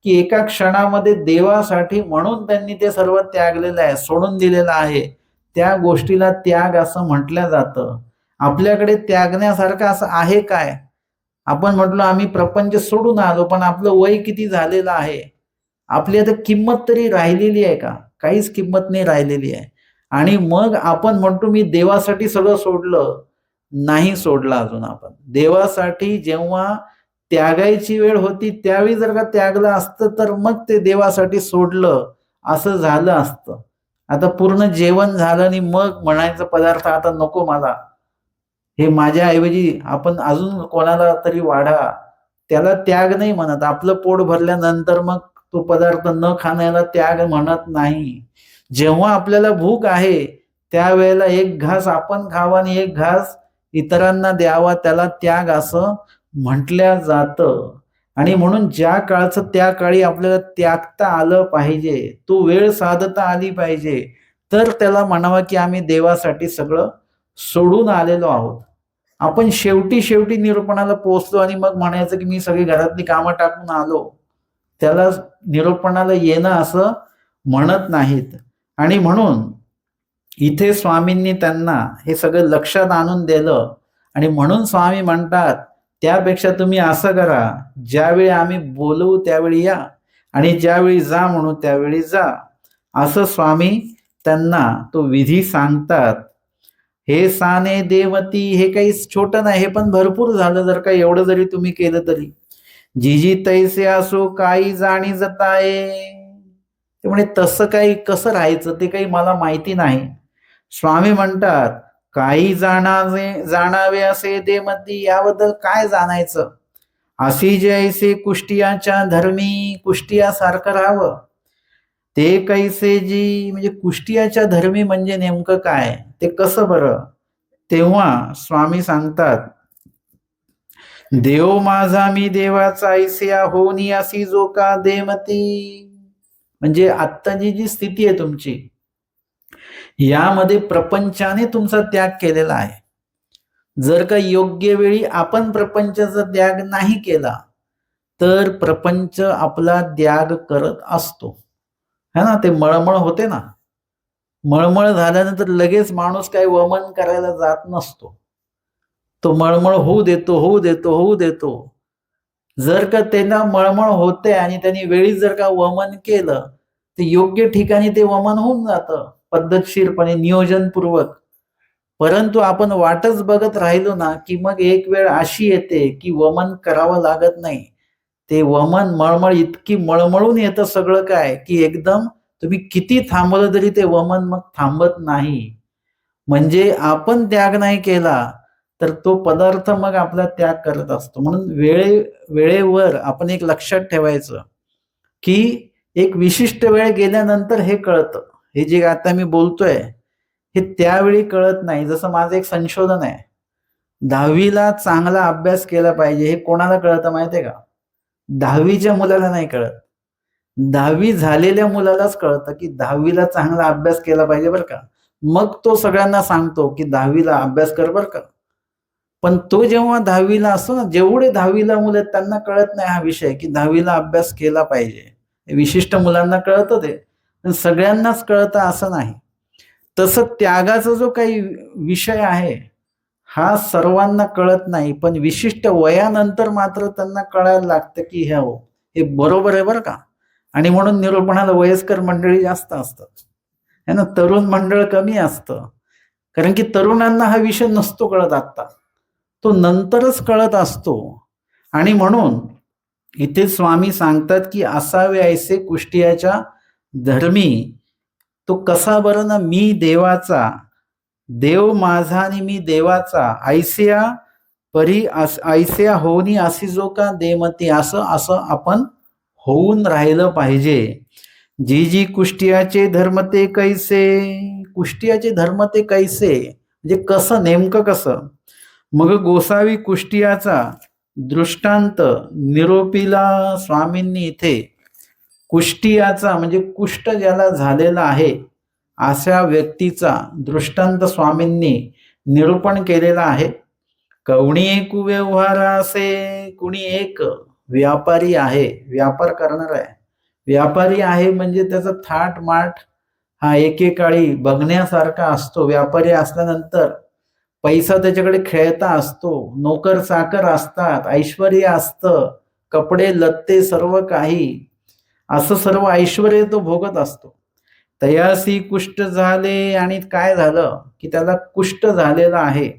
की एका क्षणामध्ये देवासाठी म्हणून त्यांनी ते सर्व त्यागलेलं आहे, सोडून दिलेलं आहे. त्या गोष्टीला त्याग असं म्हटलं जातं. आपल्याकडे त्यागण्यासारखं असं आहे काय? आपण म्हटलो आम्ही प्रपंच सोडून आलो, पण आपलं वय किती झालेलं आहे? आपली आता किंमत तरी राहिलेली आहे का? काहीच किंमत नाही राहिलेली आहे. आणि मग आपण म्हणतो मी देवासाठी सगळं सोडलं. नाही सोडलं अजून आपण. देवासाठी जेव्हा त्यागायची वेळ होती त्यावेळी जर का त्यागलं असतं तर मग ते देवासाठी सोडलं असं झालं असतं. आता पूर्ण जेवण झालं आणि मग म्हणायचं पदार्थ आता नको मला, हे माझ्याऐवजी आपण अजून कोणाला तरी वाढा, त्याला त्याग नाही म्हणत. आपलं पोट भरल्यानंतर मग तो पदार्थ न खाण्याला त्याग म्हणत नाही. जेव्हा आपल्याला भूक आहे त्यावेळेला एक घास आपण खावा आणि एक घास इतरांना द्यावा, त्याला त्याग असं म्हटल्या जातं. आणि म्हणून ज्या काळचं त्या काळी आपल्याला त्यागता आलं पाहिजे, तो वेळ साधता आली पाहिजे, तर त्याला म्हणावं की आम्ही देवासाठी सगळं सोडून आलेलो आहोत. आपण शेवटी शेवटी निरूपणाला पोहोचलो आणि मग म्हणायचं की मी सगळी घरातली कामं टाकून आलो, त्याला निरूपणाला येणं असं म्हणत नाहीत. आणि म्हणून इथे स्वामींनी त्यांना हे सगळं लक्षात आणून दिलं आणि म्हणून स्वामी म्हणतात त्यापेक्षा तुम्ही असं करा, ज्यावेळी आम्ही बोलवू त्यावेळी या आणि ज्यावेळी जा म्हणू त्यावेळी जा, असं स्वामी त्यांना तो विधी सांगतात. हे साने देवती, हे काही छोटं नाही, हे पण भरपूर झालं जर का एवढं जरी तुम्ही केलं तरी. जिजी तैसे असो काही जाणी जताये, ते म्हणे तसं काही कसं राहायचं ते काही मला माहिती नाही. स्वामी म्हणतात काही जाणावे असे देमती, याबद्दल काय जाणायचं? अशी जैसे कुष्टियाच्या धर्मी, कुष्टियासारखं राहावं. ते कैसे जी, म्हणजे कुष्टियाच्या धर्मी म्हणजे नेमकं काय, ते कसं बरं? तेव्हा स्वामी सांगतात देव माझा मी देवाचा ऐसिया होनी अशी जो का देमती. म्हणजे आत्ताची जी स्थिती आहे तुमची, यामध्ये प्रपंचाने तुमचा त्याग केलेला आहे. जर का योग्य वेळी आपण प्रपंचाचा त्याग नाही केला तर प्रपंच आपला त्याग करत असतो, है ना. ते मळमळ होते ना, मळमळ झाल्यानंतर लगेच माणूस काही वमन करायला जात नसतो. तो मळमळ होऊ देतो होऊ देतो होऊ देतो. जर का त्यांना मळमळ होते आणि त्यांनी वेळी जर का वमन केलं तर योग्य ठिकाणी ते वमन होऊन जातं पद्धतशीरपणे, नियोजनपूर्वक. परंतु आपण वाटच बघत राहिलो ना की मग एक वेळ अशी येते की वमन करावं लागत नाही. ते वमन मळमळ इतकी मळमळून येतं सगळं काय की एकदम तुम्ही किती थांबवलं तरी ते वमन मग थांबत नाही. म्हणजे आपण त्याग नाही केला तर तो पदार्थ मग आपला त्याग करत असतो. म्हणून वेळेवर आपण एक लक्षात ठेवायचं की एक विशिष्ट वेळ गेल्यानंतर हे कळतं. हे जे आता मी बोलतोय हे त्यावेळी कळत नाही. जसं माझं एक संशोधन आहे, 10वीला चांगला अभ्यास केला पाहिजे हे कोणाला कळतं माहितीये का? 10वीच्या मुलाला नाही कळत. 10वी झालेल्या मुलालाच कळतं की 10वीला चांगला अभ्यास केला पाहिजे बरं का. मग तो सगळ्यांना सांगतो की 10वीला अभ्यास कर बरं का. पण तो जेव्हा 10वीला असतो ना, जेवढे 10वीला मुलं आहेत त्यांना कळत नाही हा विषय की 10वीला अभ्यास केला पाहिजे. विशिष्ट मुलांना कळतं ते, पण सगळ्यांनाच कळतं असं नाही. तसं त्यागाचा जो काही विषय आहे हा सर्वांना कळत नाही, पण विशिष्ट वयानंतर मात्र त्यांना कळायला लागतं की हे बरोबर आहे बरं का. आणि म्हणून निरूपणाला वयस्कर मंडळी जास्त असतात, है ना, तरुण मंडळ कमी असतं. कारण की तरुणांना हा विषय नसतो कळत आत्ता, तो नंतरच कळत असतो. आणि म्हणून इथे स्वामी सांगतात की असावे ऐसे कुष्टियाच्या धर्मी. तो कसा बरं ना, मी देवाचा, देव माझा आणि मी देवाचा, ऐसिया परी ऐसिया होऊनी असी जो का देमती, असं असं आपण होऊन राहिलं पाहिजे. जी जी कुष्टियाचे धर्म ते कैसे, कुष्टियाचे धर्म ते कैसे म्हणजे कसं, नेमकं कसं. मग गोसावी कुष्टियाचा दृष्टांत निरोपीला स्वामींनी इथे. कुष्टियाचा म्हणजे कुष्ठ ज्याला झालेला आहे अशा व्यक्तीचा दृष्टांत स्वामींनी निरूपण केलेला आहे. कवणी एक व्यवहार असे, कुणी एक व्यापारी आहे, व्यापार करणार आहे. व्यापारी आहे म्हणजे त्याचा थाट माट हा एकेकाळी बघण्यासारखा असतो. व्यापारी असल्यानंतर पैसा त्याच्याकडे खेळता असतो, नोकर चाकर असतात, ऐश्वर्य असतं, कपडे लत्ते सर्व काही, असं सर्व ऐश्वर्य तो भोगत असतो. तयासी कुष्ठ झाले आणि काय झालं की त्याला कुष्ठ झालेला आहे.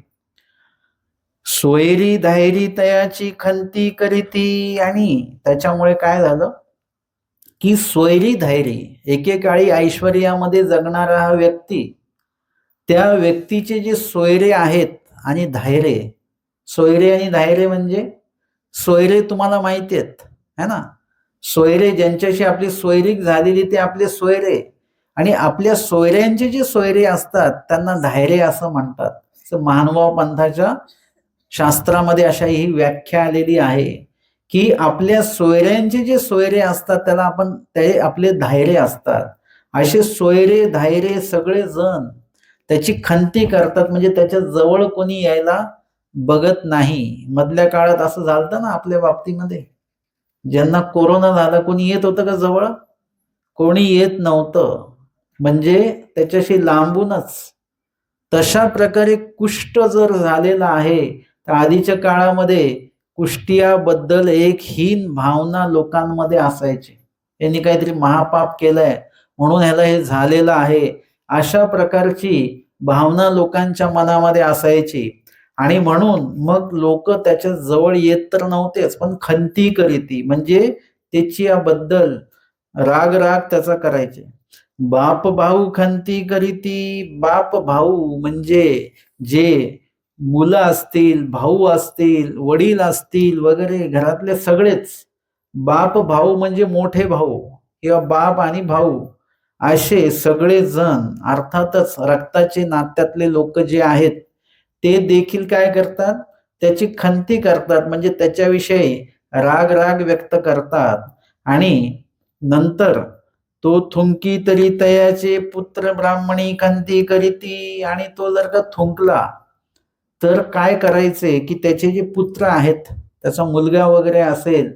सोयरी धायरी तयाची खंती करीती, आणि त्याच्यामुळे काय झालं की सोयरी धायरी, एकेकाळी ऐश्वर्यामध्ये जगणारा हा व्यक्ती, त्या व्यक्तीचे जे सोयरे आहेत आणि धायरे, सोयरे आणि धायरे म्हणजे सोयरे तुम्हाला माहिती आहेत है ना, सोयरे ज्यांच्याशी आपली सोयरीक झालेली ते आपले सोयरे, आणि आपल्या सोयऱ्यांचे जे सोयरे असतात त्यांना धायरे असं म्हणतात. महानुभाव पंथाच्या शास्त्रामध्ये अशा ही व्याख्या आलेली आहे की आपल्या सोयऱ्यांचे जे सोयरे असतात त्याला आपण, ते आपले धायरे असतात. असे सोयरे धायरे सगळे जण त्याची खंती करतात, म्हणजे त्याच्या जवळ कोणी यायला बघत नाही. मधल्या काळात असं झालं ना आपल्या बाबतीमध्ये, ज्यांना कोरोना झाला कोणी येत होतं का जवळ? कोणी येत नव्हतं, म्हणजे त्याच्याशी लांबूनच. तशा प्रकारे कुष्ठ जर झालेला आहे तर आधीच्या काळामध्ये कुष्टियाबद्दल एक हीन भावना लोकांमध्ये असायची. यांनी काहीतरी महापाप केलंय म्हणून ह्याला हे झालेलं आहे, अशा प्रकारची भावना लोकांच्या मनामध्ये असायची. आणि म्हणून मग लोक त्याच्या जवळ येत तर नव्हतेच, पण खंती करीती म्हणजे त्याची याबद्दल राग राग त्याचा करायचे. बाप भाऊ खंती करीती, बाप भाऊ म्हणजे जे मुलं असतील, भाऊ असतील, वडील असतील वगैरे, घरातले सगळेच. बाप भाऊ म्हणजे मोठे भाऊ किंवा बाप आणि भाऊ, असे सगळे जण, अर्थातच रक्ताचे नात्यातले लोक जे आहेत ते देखील काय करतात, त्याची खंती करतात, म्हणजे त्याच्याविषयी राग राग व्यक्त करतात. आणि नंतर तो थुंकी तरी तयाचे पुत्र ब्राह्मणी खंती करीती, आणि तो जर का थुंकला तर काय करायचे की त्याचे जे पुत्र आहेत, त्याचा मुलगा वगैरे असेल,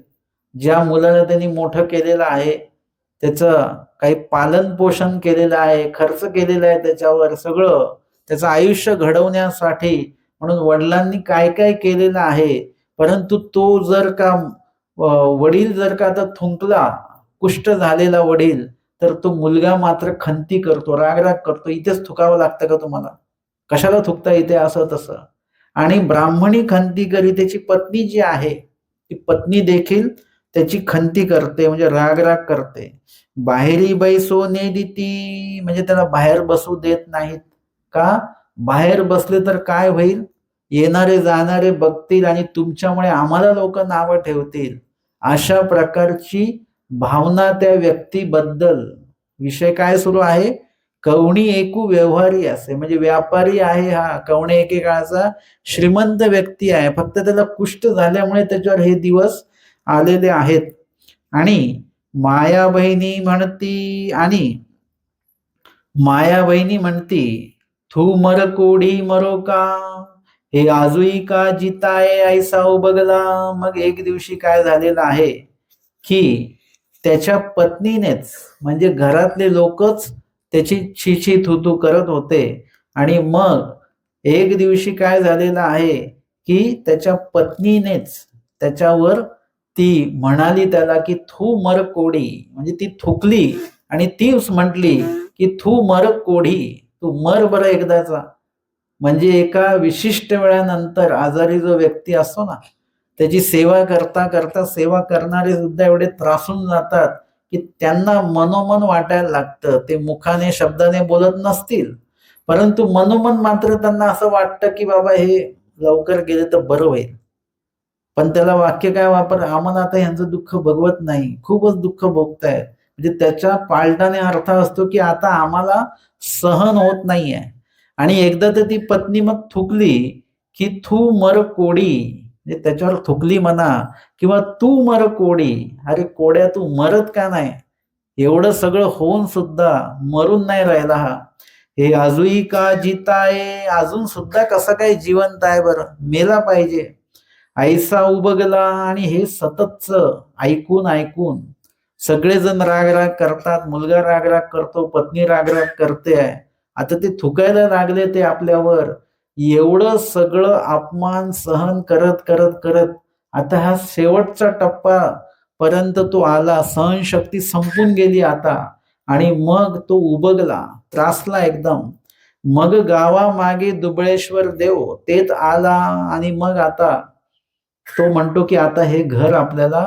ज्या मुलाला त्यांनी मोठं केलेलं आहे, त्याचं काही पालन पोषण केलेलं आहे, खर्च केलेला आहे त्याच्यावर सगळं, त्याचं आयुष्य घडवण्यासाठी म्हणून वडिलांनी काय काय केलेलं आहे, परंतु तो जर का वडील जर का आता थुंकला, कुष्ठ झालेला वडील, तर तो मुलगा मात्र खंती करतो, रागराग करतो, इथेच थुकावं लागतं का तुम्हाला, कशाला थुकता इथे, असं तसं. आणि ब्राह्मणी खंती करी, त्याची पत्नी जी आहे ती पत्नी देखील त्याची खंती करते, म्हणजे रागराग करते. बाहेरी बैसो ने दिती, म्हणजे त्याला बाहेर बसू देत नाहीत. का? बाहेर बसले तर काय होईल, येणारे जाणारे बघतील आणि तुमच्यामुळे आम्हाला लोक नावं ठेवतील, अशा प्रकारची भावना त्या व्यक्तीबद्दल. विषय काय सुरू आहे, कवणी एकू व्यवहारी असे, म्हणजे व्यापारी आहे हा, कवणे एकेकाळचा श्रीमंत व्यक्ती आहे, फक्त त्याला कुष्ठ झाल्यामुळे त्याच्यावर हे दिवस आलेले आहेत. आणि माया बहिणी म्हणती, आणि माया बहिणी म्हणती, थू मर कोढी मरो का, हे आजुई का जिताय ऐसा उबगला. मग एक दिवशी काय झालेलं आहे की त्याच्या पत्नीनेच, म्हणजे घरातले लोकच त्याची छिछी थुतू करत होते, आणि मग एक दिवशी काय झालेलं आहे की त्याच्या पत्नीनेच त्याच्यावर ती म्हणाली त्याला की थू मर कोडी, म्हणजे ती थुकली आणि तीच म्हटली की थू मर कोढी, तू मर बरं एकदाचा. म्हणजे एका विशिष्ट वेळानंतर आजारी जो व्यक्ती असतो ना, त्याची सेवा करता करता सेवा करणारे सुद्धा एवढे त्रासून जातात की त्यांना मनोमन वाटायला लागतं. ते मुखाने शब्दाने बोलत नसतील, परंतु मनोमन मात्र त्यांना असं वाटतं की बाबा हे लवकर गेले तर बरं होईल. पण त्याला वाक्य काय आम्हाला आता यांचं दुःख भोगवत नाही, खूपच दुःख भोगतायत. म्हणजे त्याच्या पालटाने अर्थ असतो की आता आम्हाला सहन होत नाहीये. आणि एकदा तर ती पत्नी मग थुकली की "थू मर कोडी", म्हणजे त्याच्यावर थुकली म्हणा किंवा "तू मर कोडी", अरे कोड्या तू मरत का नाही? एवढं सगळं होऊन सुद्धा मरून नाही राहिला हा. हे अजूनही का जिताय, अजून सुद्धा कसं काय जिवंत आहे बरं, मेला पाहिजे. ऐसा उबगला. आणि हे सततच ऐकून ऐकून सगळेजण राग करतात. मुलगा राग करतो, पत्नी राग करते आहे. आता ते थुकायला लागले ते आपल्यावर. एवढं सगळं अपमान सहन करत करत करत आता हा शेवटचा टप्पा पर्यंत तो आला. सहनशक्ती संपून गेली आता. आणि मग तो उबगला, त्रासला एकदम. मग गावामागे दुबळेश्वर देव तेच आला. आणि मग आता तो म्हणतो की आता हे घर आपल्याला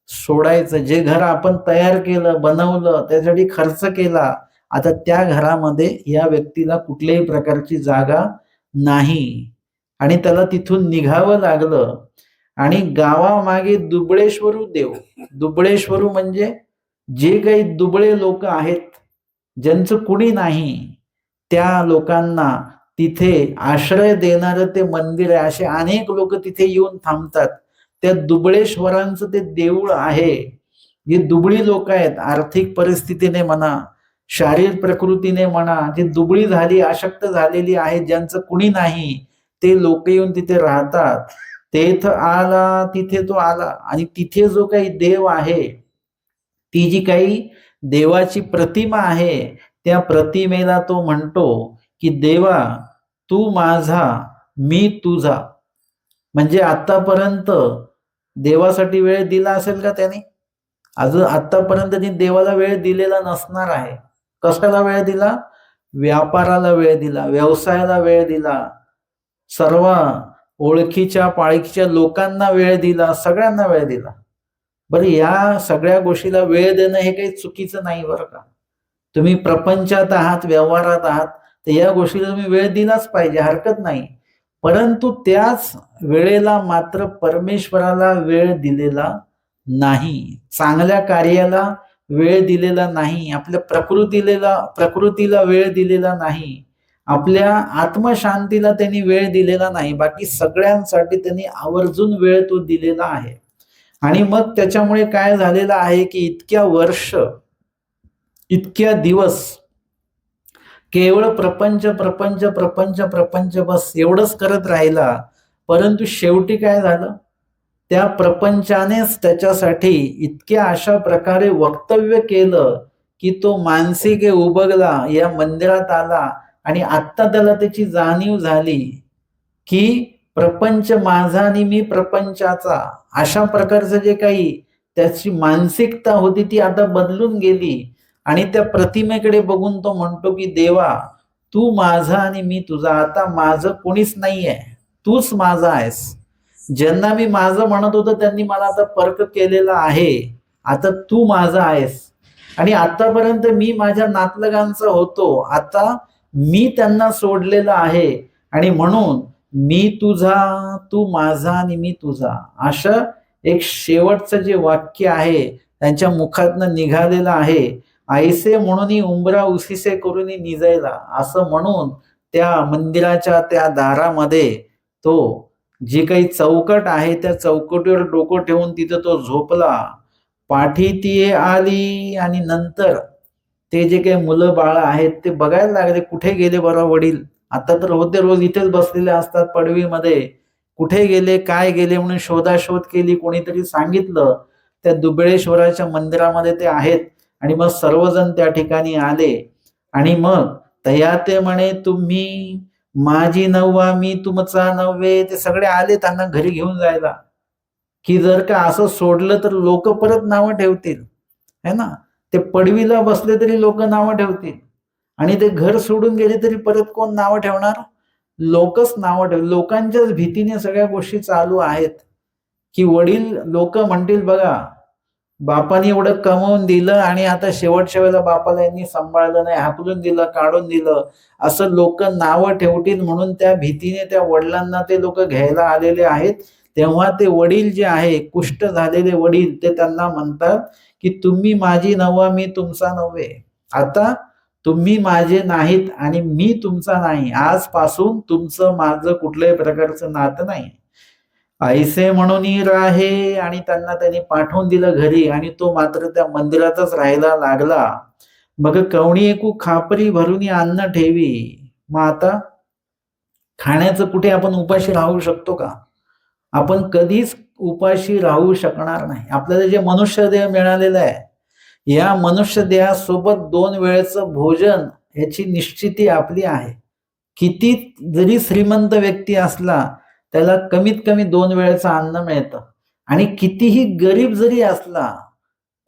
सोडायचं. जे घर आपण तयार केलं, बनवलं, त्यासाठी खर्च केला, आता त्या घरामध्ये या व्यक्तीला कुठल्याही प्रकारची जागा नाही. आणि त्याला तिथून निघावं लागलं. आणि गावामागे दुबळेश्वरू देव. दुबळेश्वरू म्हणजे जे काही दुबळे लोक आहेत, ज्यांचं कुणी नाही, त्या लोकांना तिथे आश्रय देणारं ते मंदिर आहे. असे अनेक लोक तिथे येऊन थांबतात. त्या दुबळेश्वरांचं ते देऊळ आहे. जी दुबळी लोक आहेत, आर्थिक परिस्थितीने म्हणा, शारीरिक प्रकृतीने म्हणा, जी दुबळी झाली, अशक्त झालेली आहेत, ज्यांचं कुणी नाही, ते लोक येऊन तिथे राहतात. तेथ आला, तिथे तो आला. आणि तिथे जो काही देव आहे, ती जी काही देवाची प्रतिमा आहे, त्या प्रतिमेला तो म्हणतो की देवा तू माझा, मी तुझा. म्हणजे आतापर्यंत देवासाठी वेळ दिला असेल का त्याने? अजून आतापर्यंत देवाला वेळ दिलेला नसणार आहे. कशाला वेळ दिला? व्यापाराला वेळ दिला, व्यवसायाला वेळ दिला, सर्व ओळखीच्या पाळखीच्या लोकांना वेळ दिला, सगळ्यांना वेळ दिला. बरं, या सगळ्या गोष्टीला वेळ देणं हे काही चुकीचं नाही बरं का. तुम्ही प्रपंचात आहात, व्यवहारात आहात, तर या गोष्टीला तुम्ही वेळ दिलाच पाहिजे, हरकत नाही. परंतु त्याच वेळेला मात्र परमेश्वराला वेळ दिलेला नाही, चांगल्या कार्याला वेळ दिलेला नाही, आपल्या प्रकृतीला वेळ दिलेला नाही, आपल्या आत्मशांतीला त्यांनी वेळ दिलेला नाही. बाकी सगळ्यांसाठी त्यांनी आवर्जून वेळ तो दिलेला आहे. आणि मग त्याच्यामुळे काय झालेलं आहे की इतक्या वर्ष, इतक्या दिवस केवळ प्रपंच प्रपंच प्रपंच प्रपंच बस एवढंच करत राहिला. परंतु शेवटी काय झालं? त्या प्रपंचानेच त्याच्यासाठी इतक्या अशा प्रकारे वक्तव्य केलं की तो मानसिक उबगला, या मंदिरात आला. आणि आत्ता त्याला त्याची जाणीव झाली की प्रपंच माझा आणि मी प्रपंचाचा, अशा प्रकारचं जे काही त्याची मानसिकता होती ती आता बदलून गेली. आणि त्या प्रतिमेकडे बघून तो म्हणतो की देवा तू माझा आणि मी तुझा, आता माझं कोणीच नाहीये, तूच माझा आहेस. ज्यांना मी माझं म्हणत होतो त्यांनी मला आता परक केलेला आहे, आता तू माझा आहेस. आणि आतापर्यंत मी माझ्या नातलगांचा होतो, आता मी त्यांना सोडलेलं आहे. आणि म्हणून मी तुझा, तू माझा आणि मी तुझा, असं एक शेवटचं जे वाक्य आहे त्यांच्या मुखातनं निघालेलं आहे. ऐसे म्हणून उंबरा उसिसे करून निजायला, असं म्हणून त्या मंदिराच्या त्या दारामध्ये तो जी काही चौकट आहे त्या चौकटीवर डोकं ठेवून तिथं तो झोपला. पाठी ती आली. आणि नंतर ते जे काही मुलं बाळ आहेत ते बघायला लागले, कुठे गेले बरं वडील. आता तर होते रोज इथेच बसलेले असतात पडवीमध्ये, कुठे गेले काय गेले म्हणून शोधाशोध केली. कोणीतरी सांगितलं त्या दुबळेश्वराच्या मंदिरामध्ये ते आहेत. आणि मग सर्वजण त्या ठिकाणी आले. आणि मग तया ते म्हणे तुम्ही माझी नव्वा, मी तुमचा नव्हे. ते सगळे आले त्यांना घरी घेऊन जायला, की जर का असं सोडलं तर लोक परत नावं ठेवतील, है ना. ते पडवीला बसले तरी लोक नावं ठेवतील, आणि ते घर सोडून गेले तरी परत कोण नावं ठेवणार? लोकच नावं ठेव. लोकांच्याच भीतीने सगळ्या गोष्टी चालू आहेत. की वडील लोक म्हणतील बघा बापाने एवढं कमवून दिलं आणि आता शेवटच्या वेळेला बापाला यांनी सांभाळलं नाही, हाकलून दिलं, काढून दिलं, असं लोक नावं ठेवतील म्हणून त्या भीतीने त्या वडिलांना ते लोक घ्यायला आलेले आहेत. तेव्हा ते वडील जे आहे कुष्ठ झालेले वडील ते त्यांना म्हणतात की तुम्ही माझी नव्हा मी तुमचा नव्हे, आता तुम्ही माझे नाहीत आणि मी तुमचा नाही, आजपासून तुमचं माझं कुठल्याही प्रकारचं नातं नाही. ऐसे म्हणून राहे आणि त्यांनी पाठवून दिलं घरी आणि तो मात्र त्या मंदिरातच राहायला लागला. मग कवणी एकू खापरी भरून अन्न ठेवी. मग आता खाण्याचं कुठे आपण उपाशी राहू शकतो का? आपण कधीच उपाशी राहू शकणार नाही. आपल्याला जे मनुष्य देह मिळालेलं आहे या मनुष्य देहासोबत 2 वेळेचं भोजन याची निश्चिती आपली आहे. किती जरी श्रीमंत व्यक्ती असला त्याला कमीत कमी 2 वेळेचं अन्न मिळतं आणि कितीही गरीब जरी असला,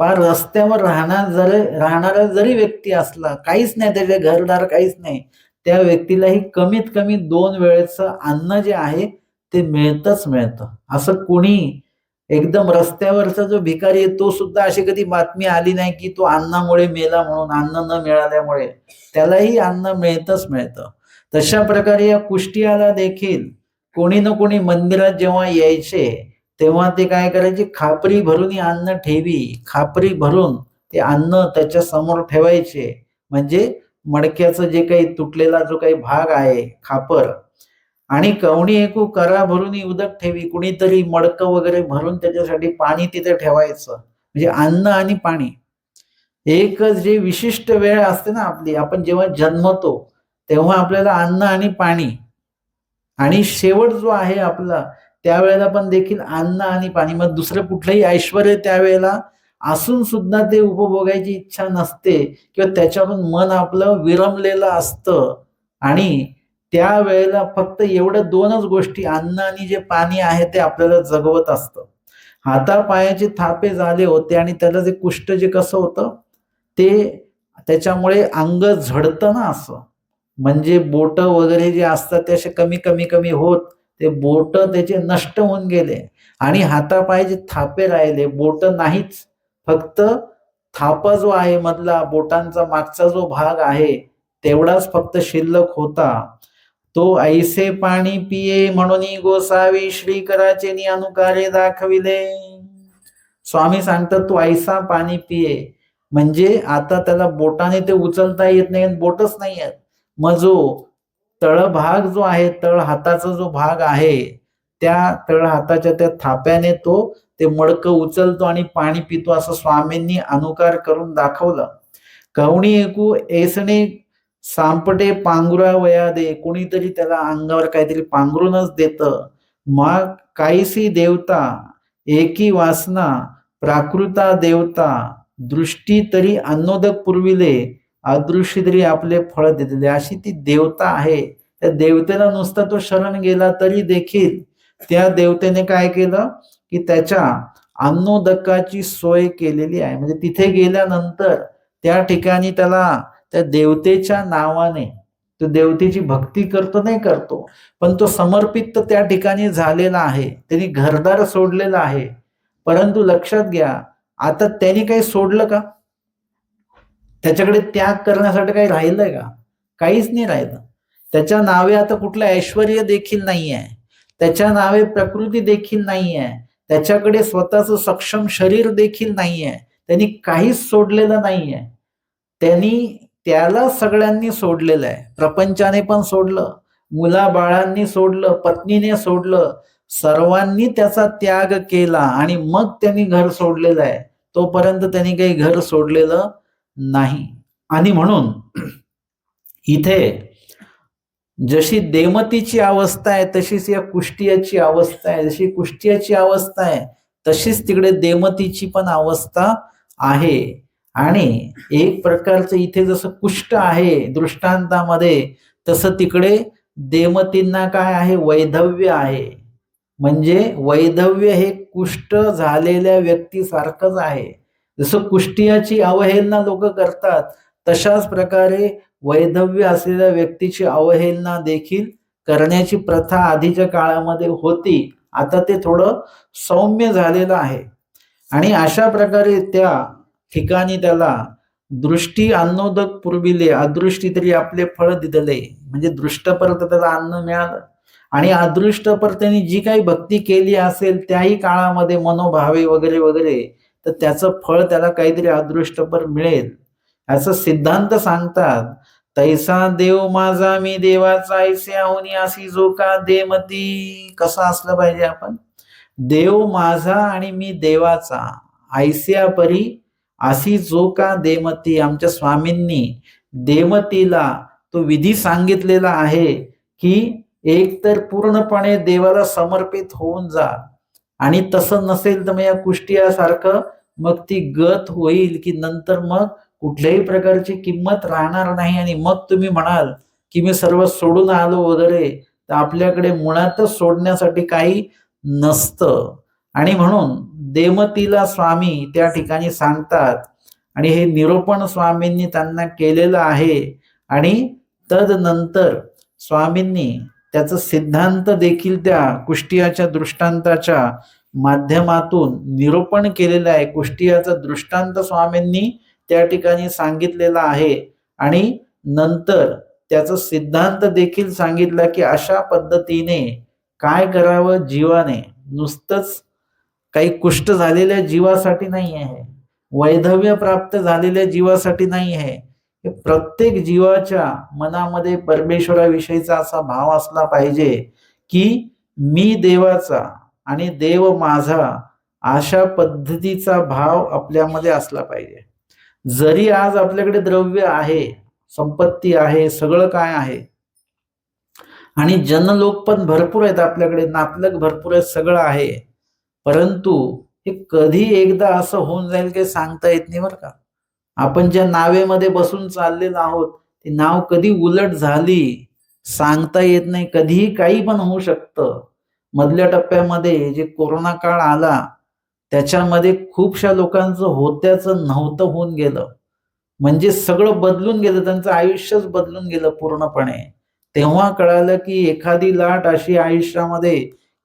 पार रस्त्यावर राहणारा जरी व्यक्ती असला, काहीच नाही त्याचे घरदार काहीच नाही, त्या व्यक्तीलाही कमीत कमी 2 वेळेचं अन्न जे आहे ते मिळतच मिळतं. असं कोणी एकदम रस्त्यावरचा जो भिकारी आहे तो सुद्धा अशी कधी बातमी आली नाही की तो अन्नामुळे मेला म्हणून, अन्न न मिळाल्यामुळे. त्यालाही अन्न मिळतच मिळतं. तशा प्रकारे या कुष्टियाला देखील कोणी ना कोणी मंदिरात जेव्हा यायचे तेव्हा ते काय करायचे, खापरी भरून अन्न ठेवी, खापरी भरून ते अन्न त्याच्या समोर ठेवायचे. म्हणजे मडक्याचं जे काही तुटलेला जो काही भाग आहे खापर, आणि कवणी एकू करा भरून उदक ठेवी, कुणीतरी मडकं वगैरे भरून त्याच्यासाठी पाणी तिथे ठेवायचं. म्हणजे अन्न आणि पाणी एकच जे विशिष्ट वेळ असते ना आपली, आपण जेव्हा जन्मतो तेव्हा आपल्याला अन्न आणि पाणी, आणि शेवट जो आहे आपला त्यावेळेला पण देखील अन्न आणि पाणी. मग दुसरं कुठलंही ऐश्वर त्यावेळेला असून सुद्धा ते उपभोगायची इच्छा नसते किंवा त्याच्यातून मन आपलं विरमलेलं असतं आणि त्यावेळेला फक्त एवढं 2च गोष्टी, अन्न आणि जे पाणी आहे ते आपल्याला जगवत असतं. हातापायाचे थापे झाले होते आणि त्याला जे कुष्ठ जे कसं होतं ते त्याच्यामुळे अंग झडतं ना असं, म्हणजे बोट वगैरे जे असतात ते असे कमी कमी कमी होत ते बोट त्याचे नष्ट होऊन गेले आणि हातापायाचे थापे राहिले, बोट नाहीच, फक्त थापा जो आहे मधला बोटांचा मागचा जो भाग आहे तेवढाच फक्त शिल्लक होता. तो ऐसे पाणी पिये म्हणून गोसावी श्रीकराचे अनुकारे दाखविले. स्वामी सांगतात तो ऐसा पाणी पिये, म्हणजे आता त्याला बोटाने ते उचलता येत नाही, बोटच नाही आहेत. मग जो तळभाग जो आहे, तळ हाताचा जो भाग आहे त्या तळ हाताच्या त्या थाप्याने तो ते मडकं उचलतो आणि पाणी पितो, असं स्वामींनी अनुकार करून दाखवलं. कवणी एकू ऐसणे सांपटे पांघुरा वया दे, कोणीतरी त्याला अंगावर काहीतरी पांघरूनच देतं. मग काहीसी देवता एकी वासना प्राकृता देवता, दृष्टी तरी अन्नोदक पुरविले, अदृश्य तरी आपले फळ दिलेले. अशी ती देवता आहे. त्या देवतेला नुसता तो शरण गेला तरी देखील त्या देवतेने काय केलं की त्याच्या अन्नोदकाची सोय केलेली आहे. म्हणजे तिथे गेल्यानंतर त्या ठिकाणी त्याला त्या देवतेच्या नावाने तो देवतेची भक्ती करतो नाही करतो, पण तो समर्पित त्या ठिकाणी झालेला आहे, त्यांनी घरदार सोडलेला आहे. परंतु लक्षात घ्या, आता त्यांनी काही सोडलं का? त्याच्याकडे त्याग करण्यासाठी काही राहिलंय का? काहीच नाही राहिलं. त्याच्या नावे आता कुठलं ऐश्वर्य देखील नाही आहे, त्याच्या नावे प्रकृती देखील नाही आहे, त्याच्याकडे स्वतःचं सक्षम शरीर देखील नाही आहे, त्यांनी काहीच सोडलेलं नाही आहे. त्याला सगळ्यांनी सोडलेलं आहे. प्रपंचाने पण सोडलं, मुलाबाळांनी सोडलं, पत्नीने सोडलं, सर्वांनी त्याचा त्याग केला आणि मग त्यांनी घर सोडलेलं आहे. तोपर्यंत त्यांनी काही घर सोडलेलं नाही. आणि म्हणून इथे जशी देमतीची अवस्था आहे तशीच या कुष्टियाची अवस्था आहे. जशी कुष्टियाची अवस्था आहे तशीच तिकडे देमतीची पण अवस्था आहे. आणि एक प्रकारचं इथे जसं कुष्ठ आहे दृष्टांतामध्ये, तसं तिकडे देमतींना काय आहे, वैधव्य आहे. म्हणजे वैधव्य हे कुष्ठ झालेल्या व्यक्तीसारखंच आहे. जसं कुष्टियाची अवहेलना लोक करतात तशाच प्रकारे वैधव्य असलेल्या व्यक्तीची अवहेलना देखील करण्याची प्रथा आधीच्या काळामध्ये होती आता ते थोडं सौम्य झालेलं आहे. आणि अशा प्रकारे त्या ठिकाणी त्याला दृष्टी अन्नोदक पुरविले, अदृष्टी तरी आपले फळ दिदले. म्हणजे दृष्टपर तर त्याला अन्न मिळालं आणि अदृष्टपर त्यांनी जी काही भक्ती केली असेल त्याही काळामध्ये मनोभावे वगैरे वगैरे, तर त्याचं फळ त्याला काहीतरी अदृष्टपर मिळेल असं सिद्धांत सांगतात. तैसा देव माझा मी देवाचा ऐसे होनी अशी जो का देमती. कसं असलं पाहिजे आपण? देव माझा आणि मी देवाचा ऐसिया परी अशी जो का देमती. आमच्या स्वामींनी देमतीला तो विधी सांगितलेला आहे की एक तर पूर्णपणे देवाला समर्पित होऊन जा, आणि तसं नसेल तर मग या कुष्टियासारखं मग ती गत होईल की नंतर मग कुठल्याही प्रकारची किंमत राहणार नाही. आणि मग तुम्ही म्हणाल की मी सर्व सोडून आलो वगैरे, तर आपल्याकडे मुळातच सोडण्यासाठी काही नसतं. आणि म्हणून देमतीला स्वामी त्या ठिकाणी सांगतात आणि हे निरूपण स्वामींनी त्यांना केलेलं आहे. आणि तदनंतर स्वामींनी त्याचं सिद्धांत देखील त्या कुष्टियाच्या दृष्टांताच्या माध्यमातून निरूपण केलेलं आहे. कुष्टियाचा दृष्टांत स्वामींनी त्या ठिकाणी सांगितलेला आहे आणि नंतर त्याचा सिद्धांत देखील सांगितला की अशा पद्धतीने काय करावं जीवाने. नुसतंच काही कुष्ठ झालेल्या जीवासाठी नाही आहे, वैधव्य प्राप्त झालेल्या जीवासाठी नाही आहे. प्रत्येक जीवाच्या मनामध्ये परमेश्वराविषयीचा असा भाव असला पाहिजे की मी देवाचा आणि देव माझा, अशा पद्धतीचा भाव आपल्यामध्ये असला पाहिजे. जरी आज आपल्याकडे द्रव्य आहे, संपत्ती आहे, सगळं काय आहे आणि जनलोक पण भरपूर आहेत, आपल्याकडे नातलग भरपूर आहेत, सगळं आहे, परंतु हे कधी एकदा असं होऊन जाईल की सांगता येत नाही बरं का. आपण ज्या नावेमध्ये बसून चाललेलो आहोत ती नाव कधी उलट झाली सांगता येत नाही. कधीही काही पण होऊ शकतं. मधल्या टप्प्यामध्ये जे कोरोना काळ आला त्याच्यामध्ये खूपशा लोकांचं होत्याचं नव्हतं होऊन गेलं. म्हणजे सगळं बदलून गेलं, त्यांचं आयुष्यच बदलून गेलं पूर्णपणे. तेव्हा कळालं की एखादी लाट अशी आयुष्यामध्ये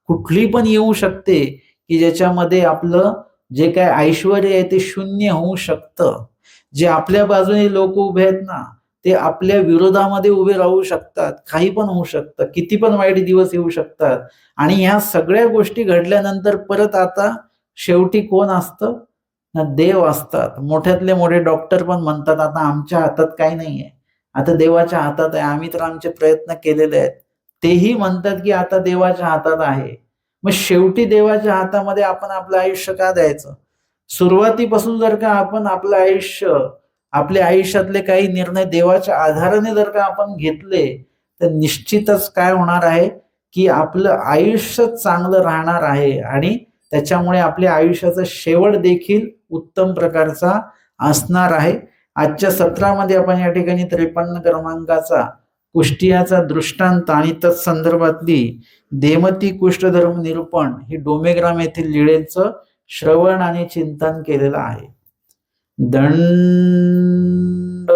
कुठली पण येऊ शकते की ज्याच्यामध्ये आपलं जे काय ऐश्वर आहे ते शून्य होऊ शकतं. जे आपल्या बाजूने लोक उभे आहेत ना ते आपल्या विरोधामध्ये उभे राहू शकतात. काही पण होऊ शकतं, किती पण वाईट दिवस येऊ शकतात. आणि ह्या सगळ्या गोष्टी घडल्यानंतर परत आता शेवटी कोण असतं ना? देव असतात. मोठ्यातले मोठे डॉक्टर पण म्हणतात आता आमच्या हातात काही नाहीये, आता देवाच्या हातात आहे, आम्ही तर आमचे प्रयत्न केलेले आहेत. तेही म्हणतात की आता देवाच्या हातात आहे. मग शेवटी देवाच्या हातामध्ये आपण आपलं आयुष्य का द्यायचं? सुरुवातीपासून जर का आपण आपलं आयुष्य, आपल्या आयुष्यातले काही निर्णय देवाच्या आधाराने जर का आपण घेतले तर निश्चितच काय होणार आहे की आपलं आयुष्य चांगलं राहणार आहे आणि त्याच्यामुळे आपल्या आयुष्याचा शेवट देखील उत्तम प्रकारचा असणार आहे. आजच्या सत्रामध्ये आपण या ठिकाणी 53 क्रमांकाचा कुष्टियाचा दृष्टांत आणि तत्संदर्भातली देमती कुष्ठधर्म निरूपण ही डोमेग्राम येथील लीळेचं श्रवण आणि चिंतन केलेलं आहे. दंड